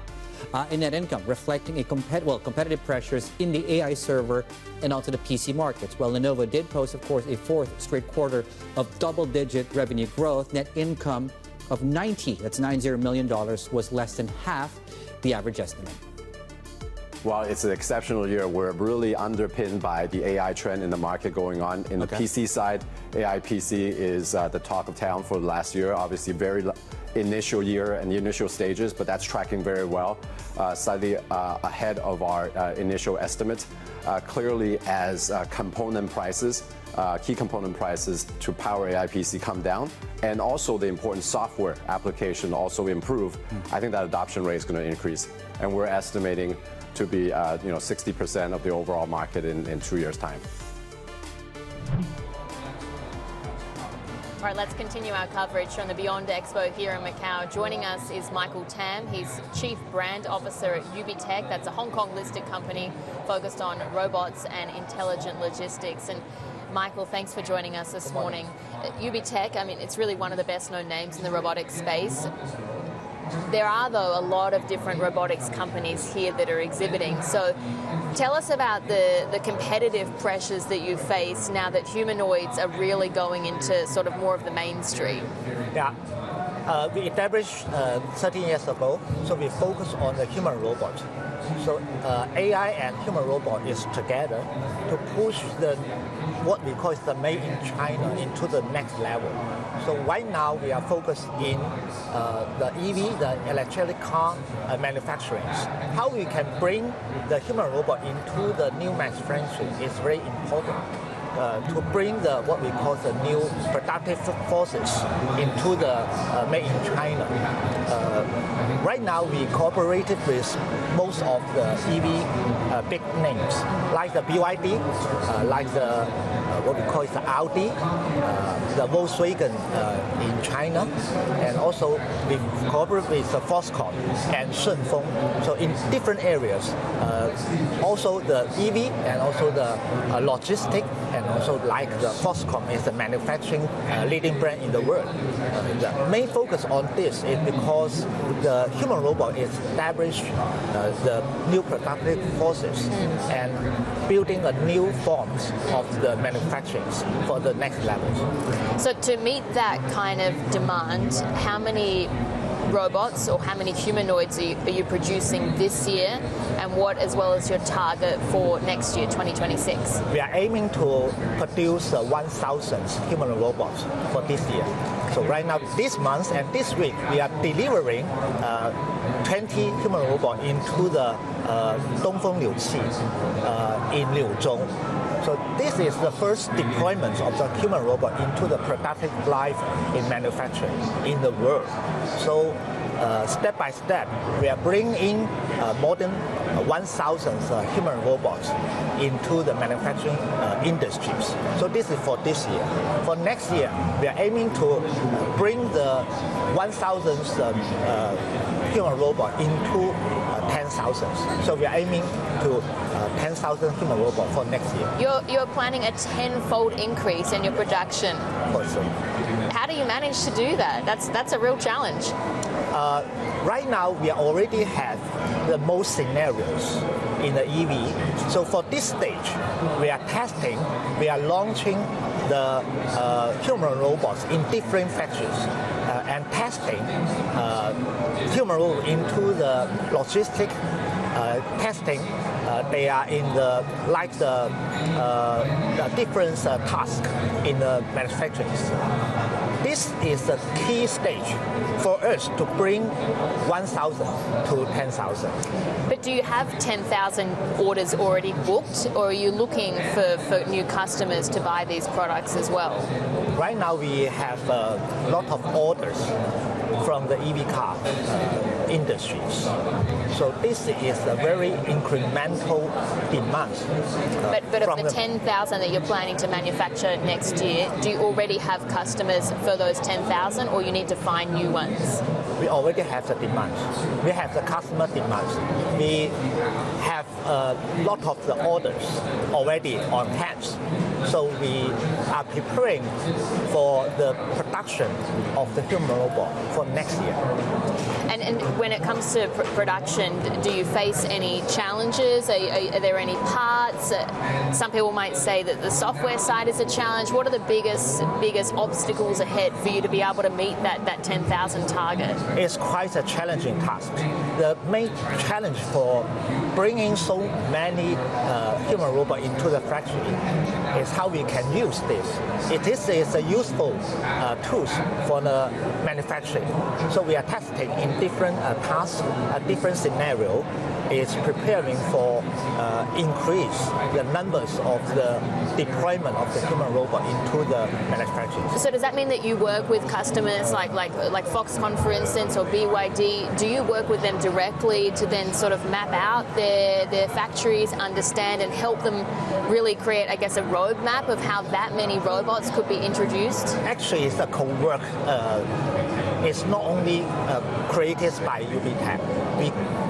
in net income, reflecting a competitive pressures in the AI server and also the PC markets. While Lenovo did post, of course, a fourth straight quarter of double-digit revenue growth, net income of $90 million was less than half the average estimate. Well, it's an exceptional year. We're really underpinned by the AI trend in the market going on. In the PC side, AI PC is the talk of town for the last year. Obviously, very initial year and the initial stages, but that's tracking very well, slightly ahead of our initial estimates. Clearly, as component prices, key component prices to power AI PC come down, and also the important software application also improve, I think that adoption rate is going to increase. And we're estimating to be 60% of the overall market in 2 years' time. All right, let's continue our coverage from the Beyond Expo here in Macau. Joining us is Michael Tam. He's Chief Brand Officer at UBTech. That's a Hong Kong-listed company focused on robots and intelligent logistics. And Michael, thanks for joining us this morning. UBTech, I mean, it's really one of the best-known names in the robotics space. There are, though, a lot of different robotics companies here that are exhibiting. So tell us about the competitive pressures that you face now that humanoids are really going into sort of more of the mainstream. Yeah. We established 13 years ago, so we focus on the human robot. So AI and human robot is together to push what we call the made in China into the next level. So right now we are focused in the EV, the electric car manufacturing. How we can bring the human robot into the new manufacturing is very important. To bring what we call the new productive forces into the made in China. Right now, we cooperated with most of the EV big names, like the BYD, like the what we call the Audi, the Volkswagen in China, and also we cooperate with the Foxconn and Shunfeng. So in different areas, also the EV and also the logistic. And also like the Foxconn is the manufacturing leading brand in the world. The main focus on this is because the human robot is establish the new productive forces and building a new forms of the manufacturing for the next level. So to meet that kind of demand, how many robots or how many humanoids are you producing this year, and what as well as your target for next year, 2026? We are aiming to produce 1,000 human robots for this year. So right now, this month and this week, we are delivering 20 human robots into the Dongfeng Liuqi in Liuzhong. So this is the first deployment of the human robot into the productive life in manufacturing in the world. So step by step, we are bringing in more than 1,000 human robots into the manufacturing industries. So this is for this year. For next year, we are aiming to bring the 1,000 human robot into 10,000. So we are aiming to 10,000 human robots for next year. You're planning a 10-fold increase in your production. For sure. How do you manage to do that? That's a real challenge. Right now, we already have the most scenarios in the EV. So for this stage, we are testing, we are launching the human robots in different factories and testing human robots into the logistic testing. They are in the different tasks in the manufacturing. This is the key stage for us to bring 1,000 to 10,000. But do you have 10,000 orders already booked, or are you looking for new customers to buy these products as well? Right now we have a lot of orders from the EV car industries. So this is a very incremental demand. But of the 10,000 that you're planning to manufacture next year, do you already have customers for those 10,000, or you need to find new ones? We already have the demand. We have the customer demand. We have a lot of the orders already on hand. So we are preparing for the production of the human robot for next year. And when it comes to production, do you face any challenges? Are there any parts? Some people might say that the software side is a challenge. What are the biggest obstacles ahead for you to be able to meet that 10,000 target? It's quite a challenging task. The main challenge for bringing so many human robots into the factory is how we can use this. It is a useful tool for the manufacturing. So we are testing in different tasks, different scenario. Is preparing for increase the numbers of the deployment of the human robot into the manufacturing. So does that mean that you work with customers like Foxconn, for instance, or BYD? Do you work with them directly to then sort of map out their factories, understand and help them really create, I guess, a roadmap of how that many robots could be introduced? Actually, it's a co-work. It's not only created by UBTech.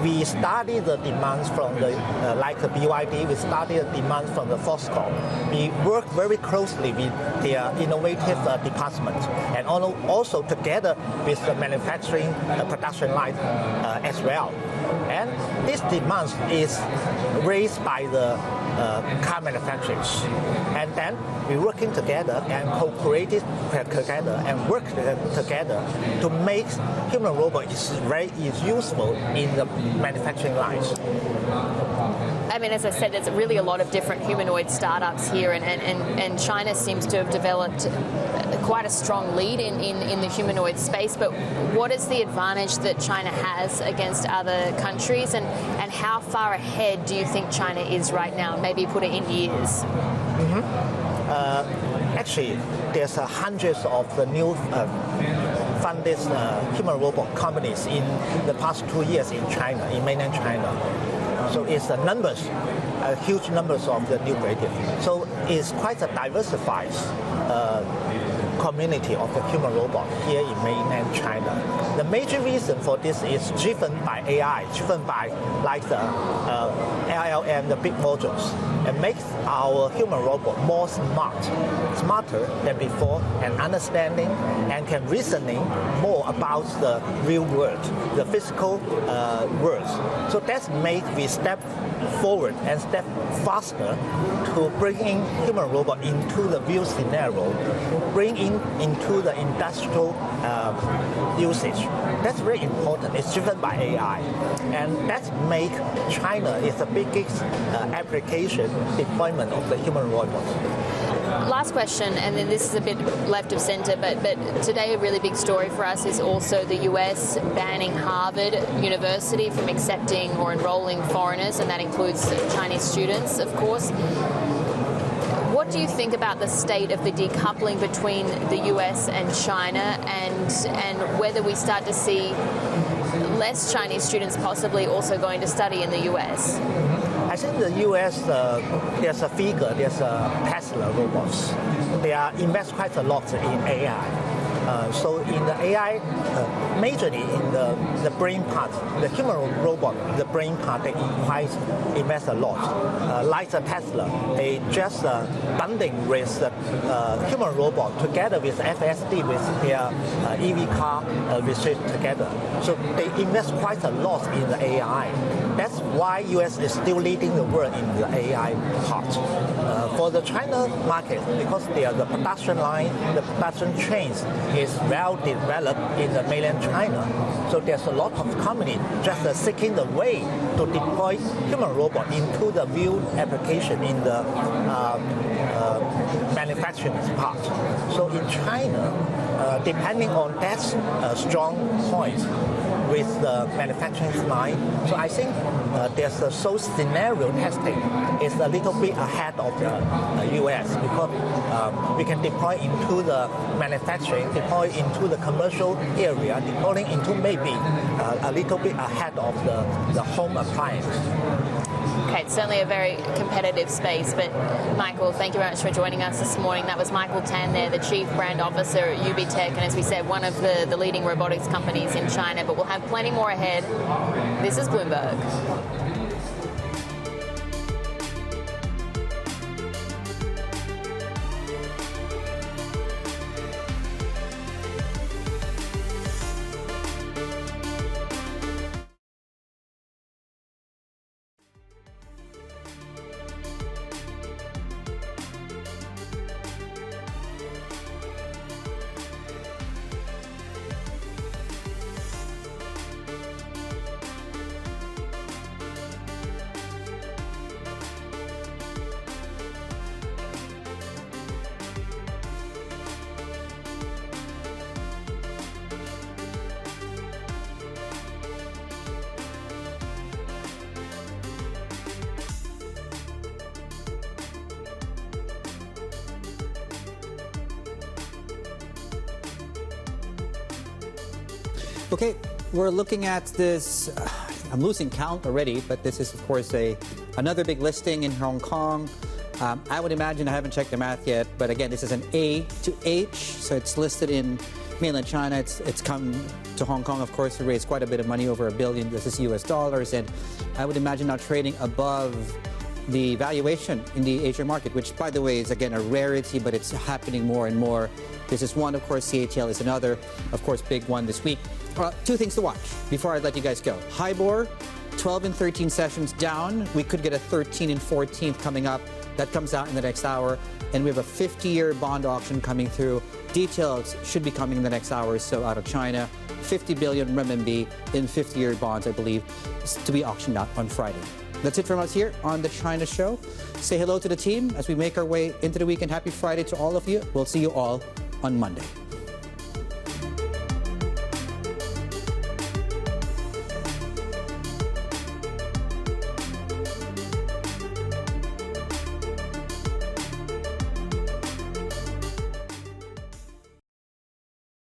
We study the demands from the like the BYD. We study the demands from the Foxconn. We work very closely with their innovative department, and also together with the manufacturing production line as well. And this demand is raised by the car manufacturers, and then we're working together and co-creating together and work together to make human robot is useful in the manufacturing lines. I mean, as I said, there's really a lot of different humanoid startups here, and China seems to have developed quite a strong lead in the humanoid space. But what is the advantage that China has against other countries, and how far ahead do you think China is right now? Maybe put it in years. Actually, there's hundreds of the new funded human robot companies in the past 2 years in China, in mainland China. So it's the numbers, huge numbers of the new creative. So it's quite a diversified community of the human robot here in mainland China. The major reason for this is driven by AI, driven by like the LLM, the big models. It makes our human robot more smarter than before, and understanding and can reasoning more about the real world, the physical world. So that's made we step forward and step faster to bringing human robot into the real scenario, bring into the industrial usage. That's very important. It's driven by AI, and that make China is the biggest application deployment of the human robot. Last question, and then this is a bit left of center, but today a really big story for us is also the US banning Harvard University from accepting or enrolling foreigners, and that includes Chinese students, of course. What do you think about the state of the decoupling between the US and China, and whether we start to see less Chinese students possibly also going to study in the US? I think the U.S. There's a figure. There's a Tesla robots. They are invest quite a lot in AI. So in the AI, majorly in the brain part, the human robot, the brain part, they invest a lot. Like the Tesla, they just bundling with the human robot together with FSD, with their EV car research together. So they invest quite a lot in the AI. That's why U.S. is still leading the world in the AI part. For the China market, because they are the production line, the production chains is well developed in the mainland China. So there's a lot of companies just seeking the way to deploy human robot into the real application in the manufacturing part. So in China, depending on that strong point with the manufacturing line, so I think there's a Zhou scenario testing is a little bit ahead of the U.S. because we can deploy into the manufacturing, deploy into the commercial area, deploying into maybe a little bit ahead of the home appliance. Okay, it's certainly a very competitive space, but Michael, thank you very much for joining us this morning. That was Michael Tan there, the Chief Brand Officer at UBTech, and as we said, one of the leading robotics companies in China, but we'll have plenty more ahead. This is Bloomberg. Okay, we're looking at this, I'm losing count already, but this is, of course, another big listing in Hong Kong. I would imagine, I haven't checked the math yet, but again, this is an A to H, so it's listed in mainland China. It's come to Hong Kong, of course, to raise quite a bit of money, over $1 billion. This is US dollars, and I would imagine now trading above the valuation in the Asian market, which, by the way, is, again, a rarity, but it's happening more and more. This is one, of course. CATL is another, of course, big one this week. Two things to watch before I let you guys go. HIBOR, 12 and 13 sessions down. We could get a 13 and 14th coming up. That comes out in the next hour. And we have a 50-year bond auction coming through. Details should be coming in the next hour or so out of China. 50 billion renminbi in 50-year bonds, I believe, to be auctioned out on Friday. That's it from us here on The China Show. Say hello to the team as we make our way into the weekend. Happy Friday to all of you. We'll see you all on Monday.